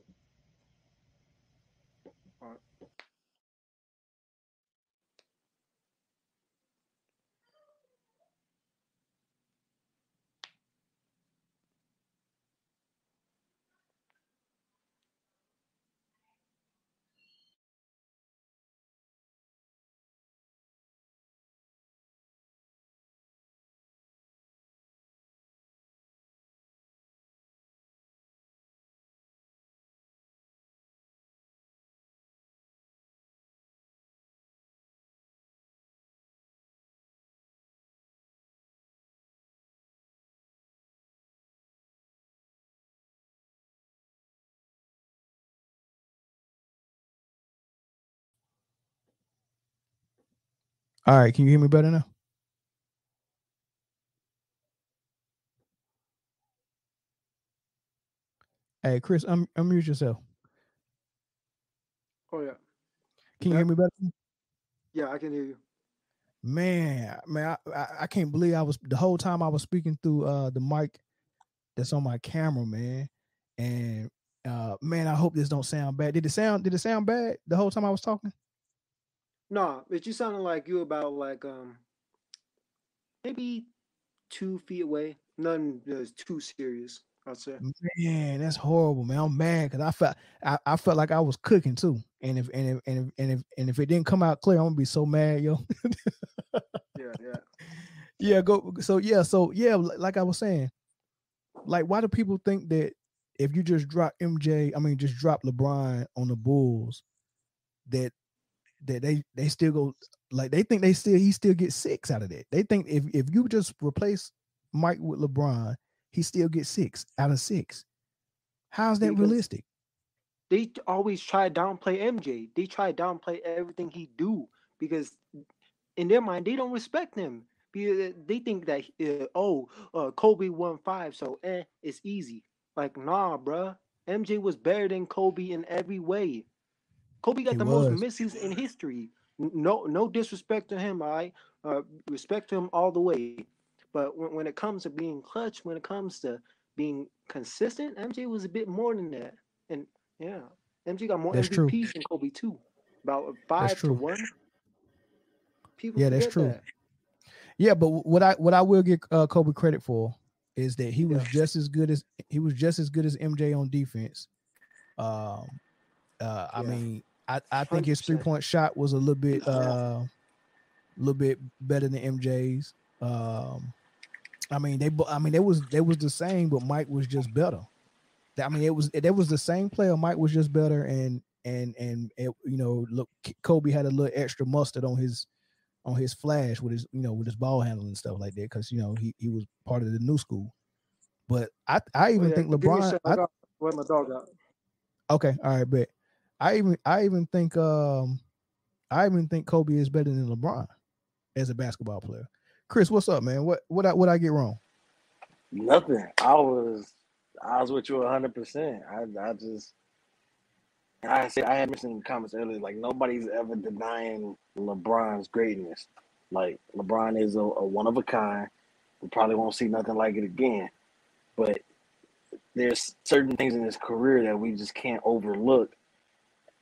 All right, can you hear me better now? Hey, Chris, unmute yourself. Oh yeah. You Can you hear back? me better? Yeah, I can hear you. Man, I can't believe I was the whole time I was speaking through the mic that's on my camera, man. And man, I hope this don't sound bad. Did it sound bad the whole time I was talking? No, but you sounded like you about like maybe 2 feet away. Nothing that's too serious, I'd say. Man, that's horrible, man. I'm mad because I felt like I was cooking too. And if it didn't come out clear, I'm gonna be so mad, yo. Yeah, yeah. Yeah, so like I was saying, like why do people think that if you just drop just drop LeBron on the Bulls, that they still go, like they think he still gets 6 out of that. They think if you just replace Mike with LeBron, he still gets 6 out of 6. How's that Because realistic? they always try to downplay MJ. They try to downplay everything he do because in their mind they don't respect him. Because they think that Kobe won 5, so it's easy. Like nah, bruh. MJ was better than Kobe in every way. Kobe got He the most was. misses in history. No, no disrespect to him. I respect to him all the way. But when it comes to being clutch, when it comes to being consistent, MJ was a bit more than that. And yeah, MJ got more That's true. MVPs than Kobe too. About That's 5 to true. 1. People Yeah, that's forget true. that. Yeah, but what I will give Kobe credit for is that he Yeah, was just as good as MJ on defense. Um, I yeah, mean, I think his 100%. 3-point shot was a little bit better than MJ's. I mean, they was the same, but Mike was just better. I mean, it was the same player. Mike was just better, and look, Kobe had a little extra mustard on his flash with his ball handling and stuff like that, because he was part of the new school. But I Oh even yeah, think give me a LeBron. second. I got where my dog out. Okay, all right, but I even think Kobe is better than LeBron as a basketball player. Chris, what's up, man? What I get wrong? Nothing. I was with you 100%. I just I said I had mentioned in the comments earlier, like nobody's ever denying LeBron's greatness. Like LeBron is a one of a kind. We probably won't see nothing like it again. But there's certain things in his career that we just can't overlook.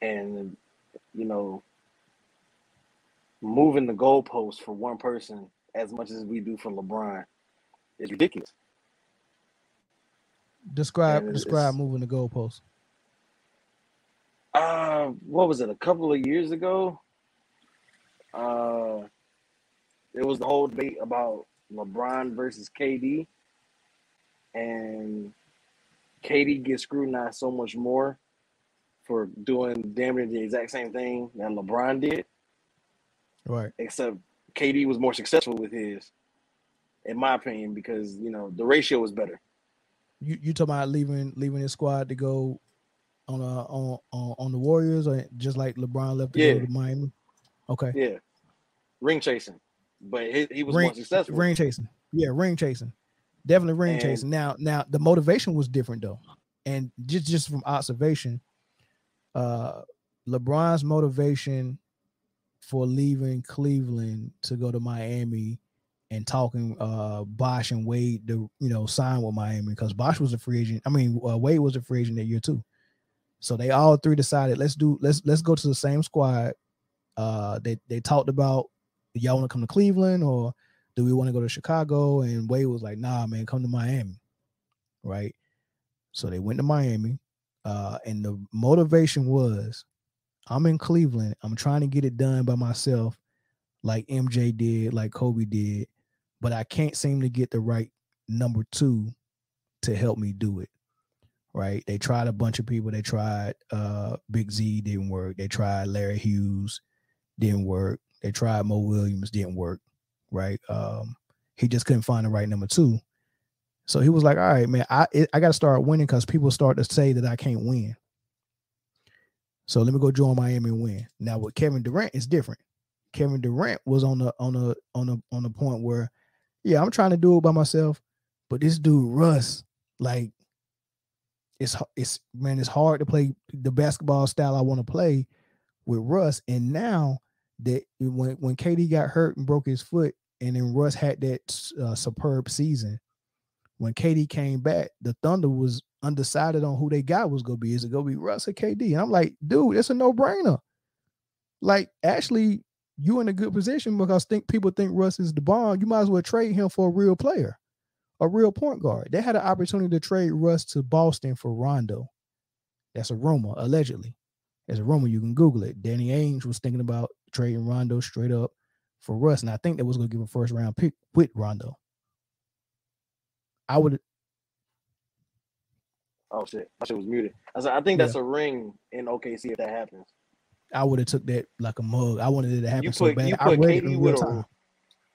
And you know, moving the goalposts for one person as much as we do for LeBron is ridiculous. Describe And describe moving the goalpost. what was it? A couple of years ago, uh, there was the whole debate about LeBron versus KD, and KD gets scrutinized so much more for doing damn near the exact same thing that LeBron did, Right. except KD was more successful with his, in my opinion, because the ratio was better. You talking about leaving his squad to go on the Warriors, or just like LeBron left to go Yeah, to Miami? Okay. yeah, ring chasing, but he was Ring more successful, ring chasing. Yeah, ring chasing. Definitely ring and chasing. Now the motivation was different though. And just from observation, uh LeBron's motivation for leaving Cleveland to go to Miami and talking Bosh and Wade to sign with Miami, because Bosh was a free agent. I mean, Wade was a free agent that year too. So they all three decided let's go to the same squad. They talked about, y'all want to come to Cleveland or do we want to go to Chicago? And Wade was like, nah, man, come to Miami, right? So they went to Miami, and the motivation was, I'm in Cleveland. I'm trying to get it done by myself, like MJ did, like Kobe did, but I can't seem to get the right number 2 to help me do it. Right? They tried a bunch of people. They tried Big Z, didn't work. They tried Larry Hughes, didn't work. They tried Mo Williams, didn't work. Right? He just couldn't find the right number 2. So he was like, all right, man, I got to start winning, because people start to say that I can't win. So let me go join Miami and win. Now with Kevin Durant, it's different. Kevin Durant was on the point where, yeah, I'm trying to do it by myself, but this dude Russ, like, it's hard to play the basketball style I want to play with Russ. And now that when KD got hurt and broke his foot, and then Russ had that superb season, when KD came back, the Thunder was undecided on who they got was gonna be. Is it gonna be Russ or KD? And I'm like, dude, it's a no-brainer. Like, actually, you in a good position because people think Russ is the bomb. You might as well trade him for a real player, a real point guard. They had an opportunity to trade Russ to Boston for Rondo. That's a rumor, allegedly. There's a rumor, you can Google it. Danny Ainge was thinking about trading Rondo straight up for Russ, and I think that was going to give a first round pick with Rondo. I would. Oh shit! My shit was muted. I think that's a ring in OKC if that happens. I would have took that like a mug. I wanted it to happen so bad. I read it in real time.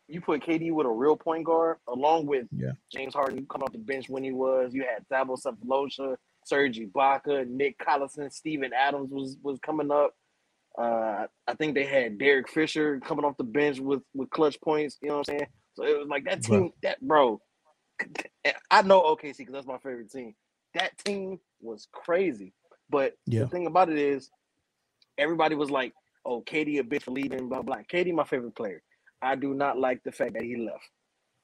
You put KD with a real point guard along with James Harden. You come off the bench when he was. You had Thabo Sefolosha, Serge Ibaka, Nick Collison, Steven Adams was coming up. I think they had Derek Fisher coming off the bench with clutch points. You know what I'm saying? So it was like that team. Bro. I know OKC because that's my favorite team. That team was crazy. But the thing about it is, everybody was like, "Oh, KD a bitch for leaving." Blah blah. KD my favorite player. I do not like the fact that he left.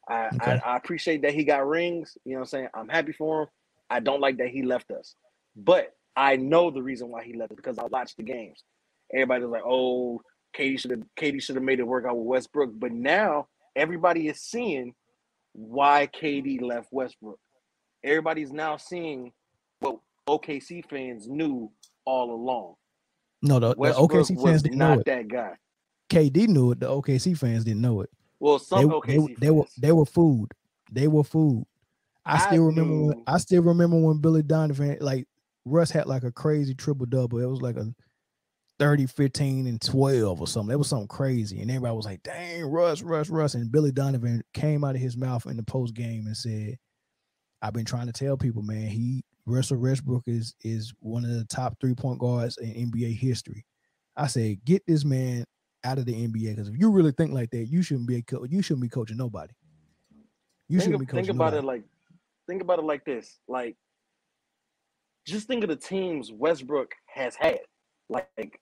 I appreciate that he got rings. You know what I'm saying? I'm happy for him. I don't like that he left us. But I know the reason why he left us because I watched the games. Everybody was like, "Oh, KD should have made it work out with Westbrook." But now everybody is seeing why KD left Westbrook. Everybody's now seeing what OKC fans knew all along. No, the OKC fans didn't know it. That guy. KD knew it. The OKC fans didn't know it. Well, some OKC fans. They were fooled. They were fooled. I still remember when Billy Donovan, like, Russ had like a crazy triple double. It was like a 30, 15, and 12 or something. It was something crazy. And everybody was like, dang, Russ. And Billy Donovan came out of his mouth in the post game and said, I've been trying to tell people, man, Russell Westbrook is one of the top 3-point guards in NBA history. I said, get this man out of the NBA, because if you really think like that, you shouldn't be coaching nobody. Think about it like this. Like, just think of the teams Westbrook has had. Like,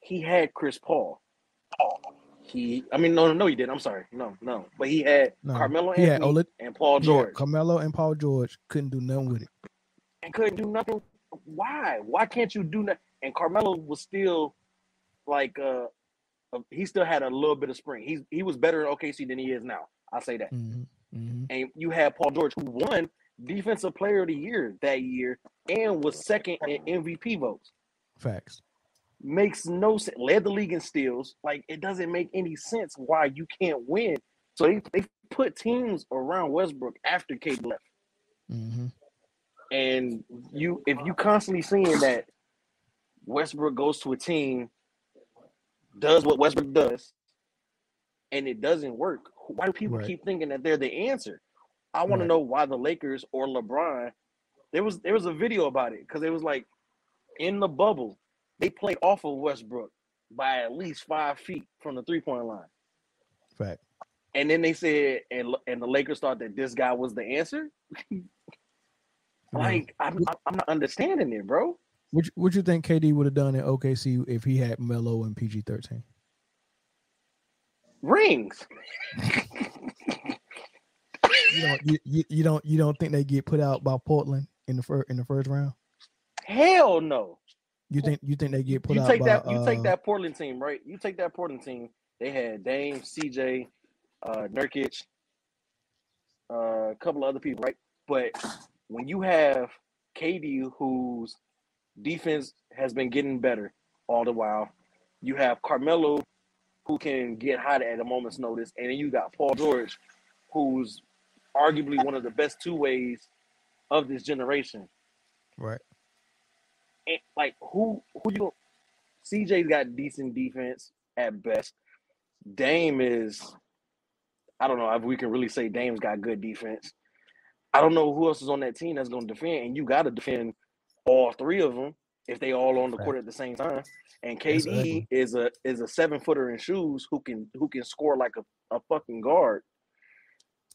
he had Chris Paul. He didn't. I'm sorry. No. But he had Carmelo Anthony and Paul George. Carmelo and Paul George couldn't do nothing with it. And couldn't do nothing. Why? Why can't you do that? And Carmelo was still like he still had a little bit of spring. He was better in OKC than he is now. I'll say that. Mm-hmm. And you had Paul George, who won Defensive Player of the Year that year and was second in MVP votes. Facts. Makes no sense. Led the league in steals. Like, it doesn't make any sense why you can't win. So they put teams around Westbrook after KD left. Mm-hmm. And if you constantly seeing that Westbrook goes to a team, does what Westbrook does, and it doesn't work, why do people keep thinking that they're the answer? I want to know why the Lakers or LeBron. There was a video about it because it was like in the bubble. They played off of Westbrook by at least 5 feet from the 3-point line. Fact. And then they said, and the Lakers thought that this guy was the answer. Like, I'm not understanding it, bro. What you think KD would have done in OKC if he had Melo and PG-13? Rings. You don't think they get put out by Portland in the first round? Hell no. You think they get put out by you take that Portland team, right? You take that Portland team. They had Dame, CJ, Nurkic, a couple of other people, right? But when you have KD, whose defense has been getting better all the while, you have Carmelo, who can get hot at a moment's notice, and then you got Paul George, who's arguably one of the best two-ways of this generation. Right. And, like, who you? CJ's got decent defense at best. Dame is, I don't know if we can really say Dame's got good defense. I don't know who else is on that team that's going to defend, and you got to defend all three of them. if they all on the Fact. court at the same time. And That's KD ugly. is a 7-footer in shoes who can score like a fucking guard.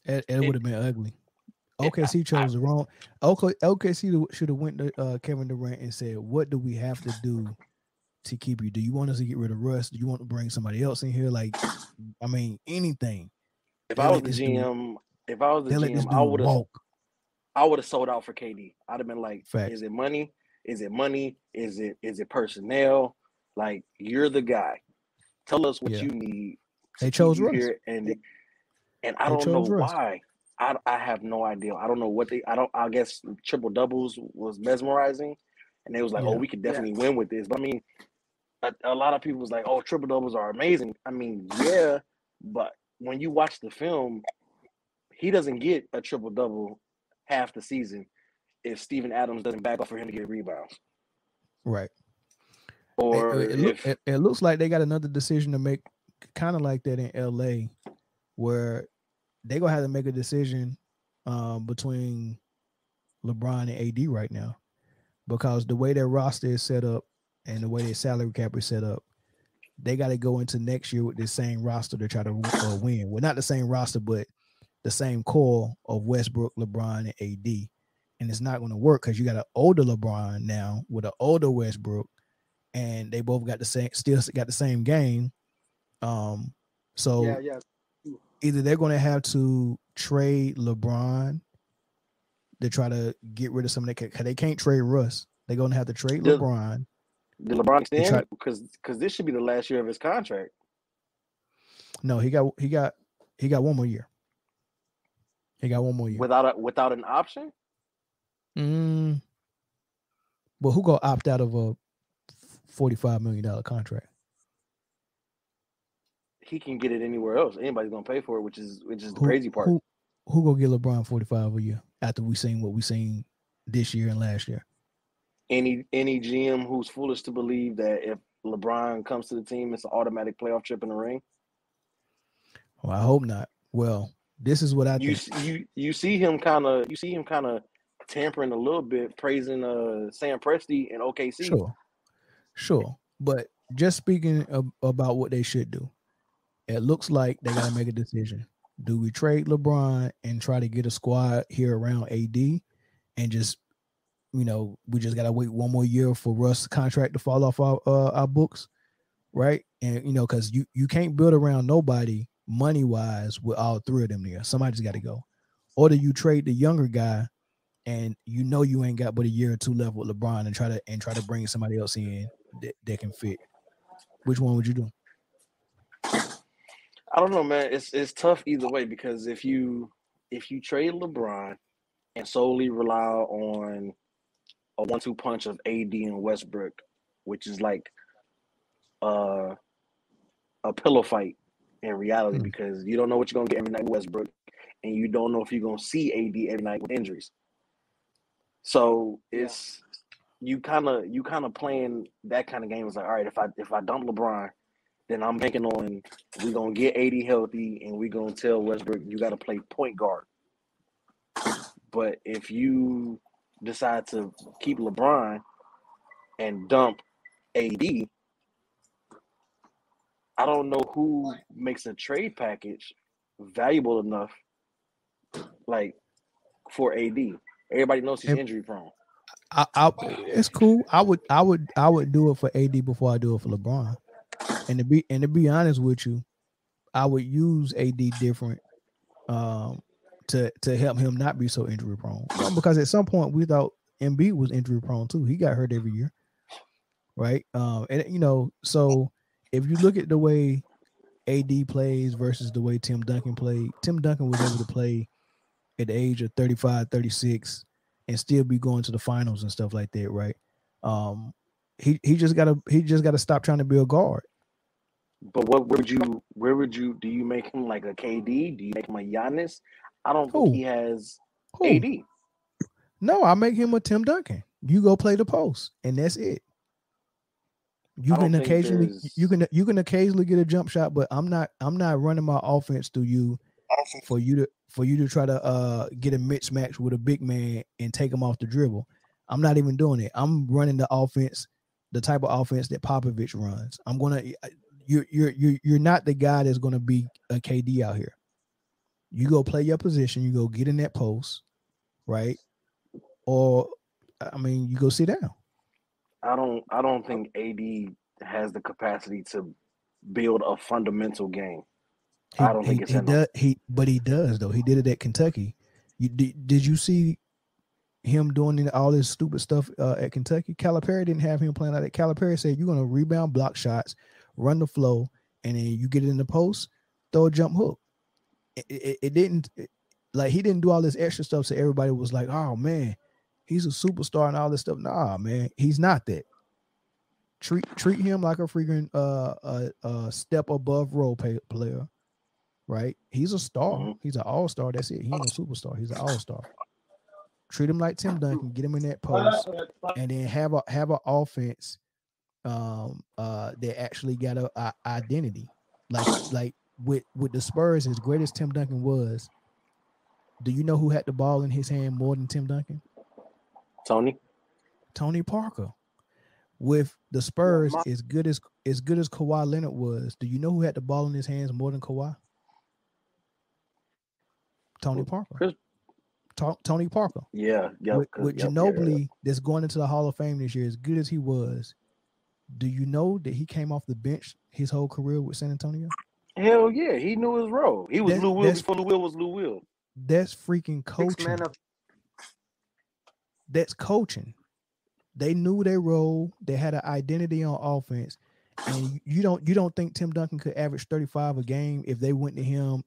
It It, would have been ugly. it, OKC chose the wrong. OKC should have went to Kevin Durant and said, "What do we have to do to keep you? Do you want us to get rid of Russ? Do you want to bring somebody else in here? Like, I mean, anything." if I was the GM, let this I dude would have walk. sold out for KD. I'd have been like, Facts. is it money? Is it money? Is it personnel? Like, you're the guy. Tell us what you need. They chose Russ. Here, and I don't know why. I have no idea. I don't know what I guess triple doubles was mesmerizing, and they was like, oh, we could definitely win with this. But I mean, a lot of people was like, oh, triple doubles are amazing. I mean, yeah, but when you watch the film, he doesn't get a triple double half the season if Steven Adams doesn't back off for him to get rebounds. Right. Or it looks like they got another decision to make, kind of like that in LA, where they're gonna have to make a decision between LeBron and AD right now, because the way their roster is set up and the way their salary cap is set up, they got to go into next year with the same roster to try to win. Well, not the same roster, but the same core of Westbrook, LeBron, and AD. And it's not going to work because you got an older LeBron now with an older Westbrook, and they both got still got the same game. So either they're going to have to trade LeBron to try to get rid of some of that, because they can't trade Russ. They're going to have to trade LeBron. Did LeBron extend? Because this should be the last year of his contract. No, he got one more year. He got one more year without an option. But who gonna opt out of a $45 million contract? He can get it anywhere else. Anybody's gonna pay for it, which is the crazy part. Who gonna get LeBron 45 a year after we seen what we seen this year and last year? Any GM who's foolish to believe that if LeBron comes to the team, it's an automatic playoff trip in the ring. Well, I hope not. Well, this is what I think. You see him kind of tampering a little bit, praising Sam Presti and OKC. Sure. But just speaking about what they should do, it looks like they got to make a decision. Do we trade LeBron and try to get a squad here around AD and just, we just got to wait one more year for Russ' contract to fall off our books, right? And, because you can't build around nobody money-wise with all three of them there. Somebody's got to go. Or do you trade the younger guy and you ain't got but a year or two left with LeBron and try to bring somebody else in that can fit? Which one would you do? I don't know, man. It's tough either way, because if you trade LeBron and solely rely on a 1-2 punch of AD and Westbrook, which is like a pillow fight in reality, because you don't know what you're gonna get every night with Westbrook, and you don't know if you're gonna see AD every night with injuries. So it's you kind of playing that kind of game. It's like, all right, if I dump LeBron, then I'm banking on we're gonna get AD healthy, and we're gonna tell Westbrook you got to play point guard. But if you decide to keep LeBron and dump AD, I don't know who makes a trade package valuable enough, like, for AD. Everybody knows he's injury prone. It's cool. I would do it for AD before I do it for LeBron. And to be honest with you, I would use AD different to help him not be so injury prone. Because at some point we thought Embiid was injury prone too. He got hurt every year, right? So if you look at the way AD plays versus the way Tim Duncan played, Tim Duncan was able to play at the age of 35, 36 and still be going to the finals and stuff like that, right? He just gotta stop trying to be a guard. But where would you do you make him like a KD? Do you make him a Giannis? I don't think he has AD. No, I make him a Tim Duncan. You go play the post, and that's it. You can occasionally get a jump shot, but I'm not running my offense through you for you to try to get a mismatch with a big man and take him off the dribble. I'm not even doing it. I'm running the offense, the type of offense that Popovich runs. I'm gonna. You're not the guy that's gonna be a KD out here. You go play your position. You go get in that post, right? Or, I mean, you go sit down. I don't think AD has the capacity to build a fundamental game. I don't think it's in him. But he does though. He did it at Kentucky. Did you see him doing all this stupid stuff at Kentucky? Calipari didn't have him playing like that. Calipari said, you're going to rebound, block shots, run the flow, and then you get it in the post, throw a jump hook. It didn't, like, he didn't do all this extra stuff, so everybody was like, oh, man, he's a superstar and all this stuff. Nah, man, he's not that. Treat him like a freaking step above role player, right? He's a star. Mm-hmm. He's an all-star. That's it. He ain't a superstar. He's an all-star. Treat him like Tim Duncan, get him in that post, and then have an offense that actually got a identity. Like with the Spurs, as great as Tim Duncan was, do you know who had the ball in his hand more than Tim Duncan? Tony Parker. With the Spurs, as good as Kawhi Leonard was, do you know who had the ball in his hands more than Kawhi? Tony Parker. Tony Parker. Yeah. With Ginobili that's going into the Hall of Fame this year, as good as he was, do you know that he came off the bench his whole career with San Antonio? Hell yeah, he knew his role. He was Lou Will before Lou Will was Lou Will. That's freaking coaching. That's coaching. They knew their role. They had an identity on offense. And you don't think Tim Duncan could average 35 a game if they went to him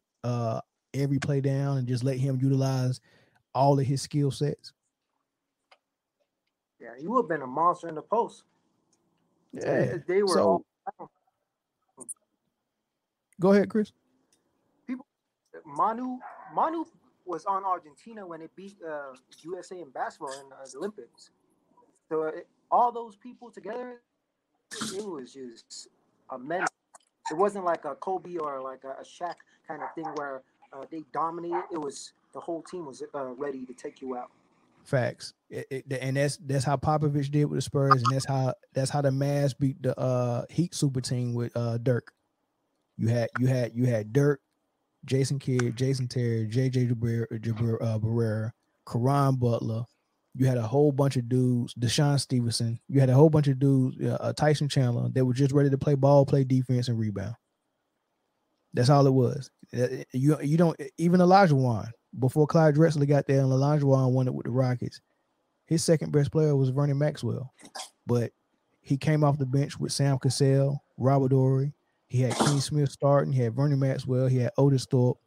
every play down and just let him utilize all of his skill sets? Yeah, he would have been a monster in the post. Yeah. They were all. Go ahead, Chris. Manu was on Argentina when it beat USA in basketball in the Olympics. So all those people together, it was just immense. It wasn't like a Kobe or like a Shaq kind of thing where they dominated. It was the whole team was ready to take you out. Facts. And that's how Popovich did with the Spurs, and that's how the Mavs beat the Heat super team with Dirk. You had Dirk, Jason Kidd, Jason Terry, JJ Barrera, Caron Butler. You had a whole bunch of dudes, Deshaun Stevenson. You had a whole bunch of dudes, Tyson Chandler, that were just ready to play ball, play defense, and rebound. That's all it was. You don't even Elijah Wan, before Clyde Drexler got there and Elijah Wan won it with the Rockets. His second best player was Vernon Maxwell, but he came off the bench with Sam Cassell, Robert Horry. He had Kenny Smith starting. He had Vernon Maxwell. He had Otis Thorpe.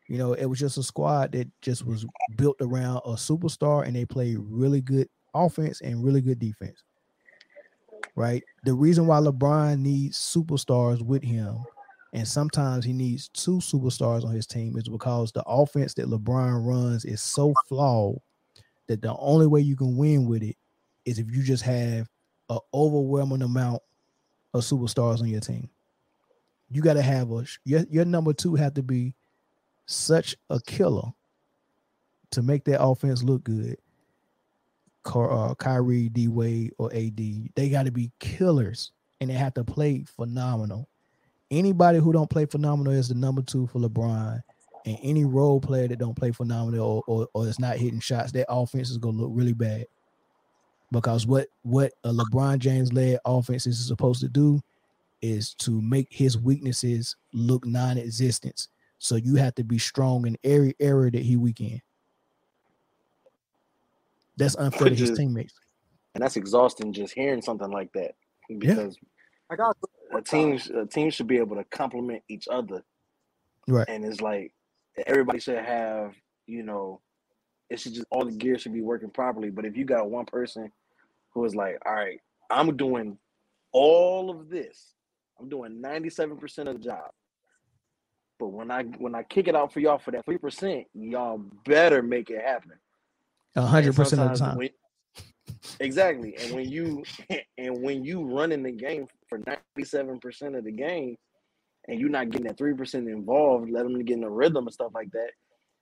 You know, it was just a squad that just was built around a superstar, and they played really good offense and really good defense. Right? The reason why LeBron needs superstars with him, and sometimes he needs two superstars on his team, is because the offense that LeBron runs is so flawed that the only way you can win with it is if you just have an overwhelming amount of superstars on your team. You got to have your number two have to be such a killer to make that offense look good. Kyrie, D Wade, or AD, they got to be killers, and they have to play phenomenal. Anybody who don't play phenomenal is the number two for LeBron, and any role player that don't play phenomenal or is not hitting shots, that offense is gonna look really bad. Because what a LeBron James led offense is supposed to do is to make his weaknesses look non-existent. So you have to be strong in every area that he weak in. That's unfair to his teammates. And that's exhausting just hearing something like that. Because a team should be able to complement each other. Right. And it's like everybody should have, it should just, all the gear should be working properly. But if you got one person who is like, all right, I'm doing all of this. I'm doing 97% of the job. But when I kick it out for y'all for that 3%, y'all better make it happen. 100% of the time. Exactly. And when you running the game for 97% of the game and you're not getting that 3% involved, let them get in the rhythm and stuff like that,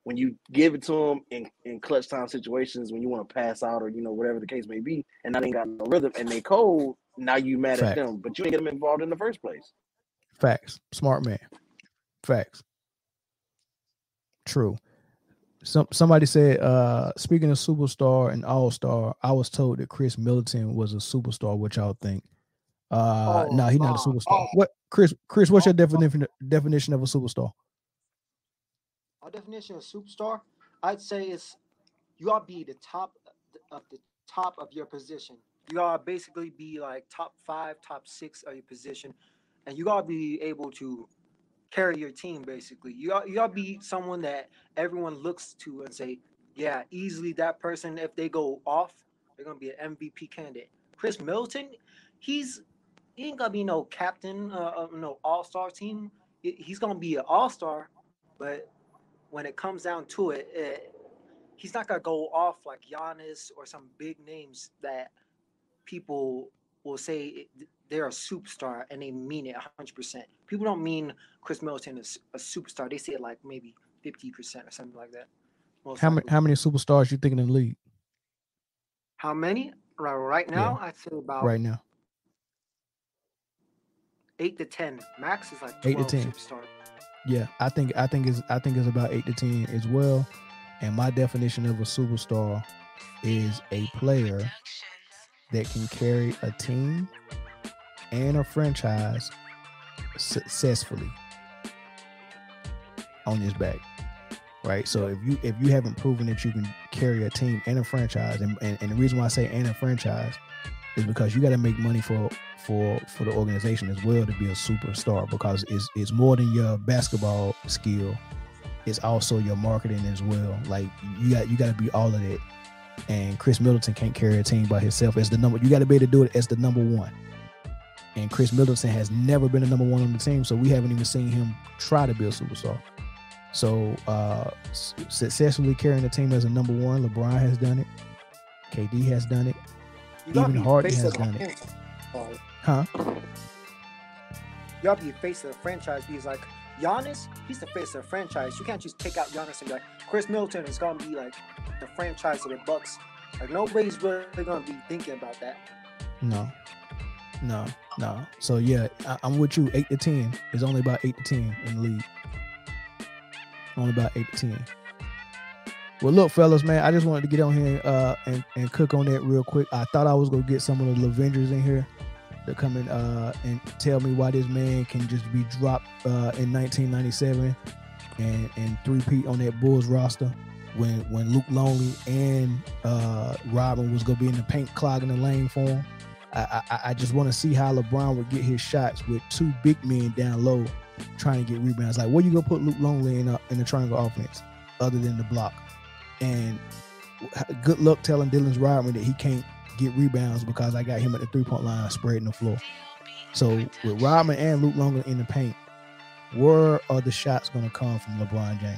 when you give it to them in clutch time situations, when you want to pass out or, you know, whatever the case may be, and now they ain't got no rhythm and they cold, now you mad at them, but you ain't get them involved in the first place. Facts. Smart man. Facts. True. Somebody said, speaking of superstar and all-star, I was told that Chris Middleton was a superstar. What y'all think? No, he's not a superstar. What, Chris, what's your definition of a superstar? Our definition of superstar, I'd say, is you gotta be the top of your position. You gotta basically be like top 5, top 6 of your position, and you gotta be able to carry your team. Basically, you gotta be someone that everyone looks to and say, yeah, easily that person. If they go off, they're gonna be an MVP candidate. Chris Middleton, he ain't gonna be no captain of no all-star team. He's gonna be an all-star, but when it comes down to it, he's not gonna go off like Giannis or some big names that people will say they're a superstar and they mean it 100%. People don't mean Chris Middleton is a superstar. They say it like maybe 50% or something like that. How many superstars you think in the league? How many? Right now, Yeah. I'd say about Right now 8 to 10. Max is like 8 12 to 10. superstars. Yeah, I think it's about 8 to 10 as well. And my definition of a superstar is a player that can carry a team and a franchise successfully on his back. Right. So if you haven't proven that you can carry a team and a franchise, and the reason why I say and a franchise is because you got to make money for the organization as well to be a superstar, because it's more than your basketball skill. It's also your marketing as well. Like you got to be all of that. And Chris Middleton can't carry a team by himself as the number. You got to be able to do it as the number one. And Chris Middleton has never been a number one on the team, so we haven't even seen him try to be a superstar. So successfully carrying the team as a number one, LeBron has done it. KD has done it. Even Harden has done it. Huh? You gotta be the face of the franchise, because like Giannis, he's the face of the franchise. You can't just take out Giannis and be like, Chris Middleton is gonna be like the franchise of the Bucks. Like nobody's really gonna be thinking about that. No. So yeah, I'm with you. 8 to 10 is only about 8 to 10 in the league. Only about 8 to 10. Well, look, fellas, man, I just wanted to get on here and cook on that real quick. I thought I was gonna get some of the Lavengers in here to come in and tell me why this man can just be dropped in 1997 and three-peat on that Bulls roster when Luke Longley and Robin was gonna be in the paint clogging the lane for him. I just want to see how LeBron would get his shots with two big men down low trying to get rebounds. Like, where you gonna put Luke Longley in the triangle offense other than the block? And good luck telling Dylan Rodman that he can't get rebounds because I got him at the three-point line spreading the floor. So with Rodman and Luke Longley in the paint, where are the shots going to come from LeBron James?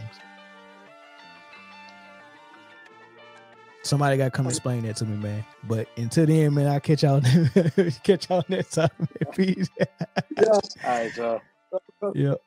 Somebody got to come explain that to me, man. But until then, man, I'll catch y'all next time. Peace. Yeah. All right, y'all. Yep.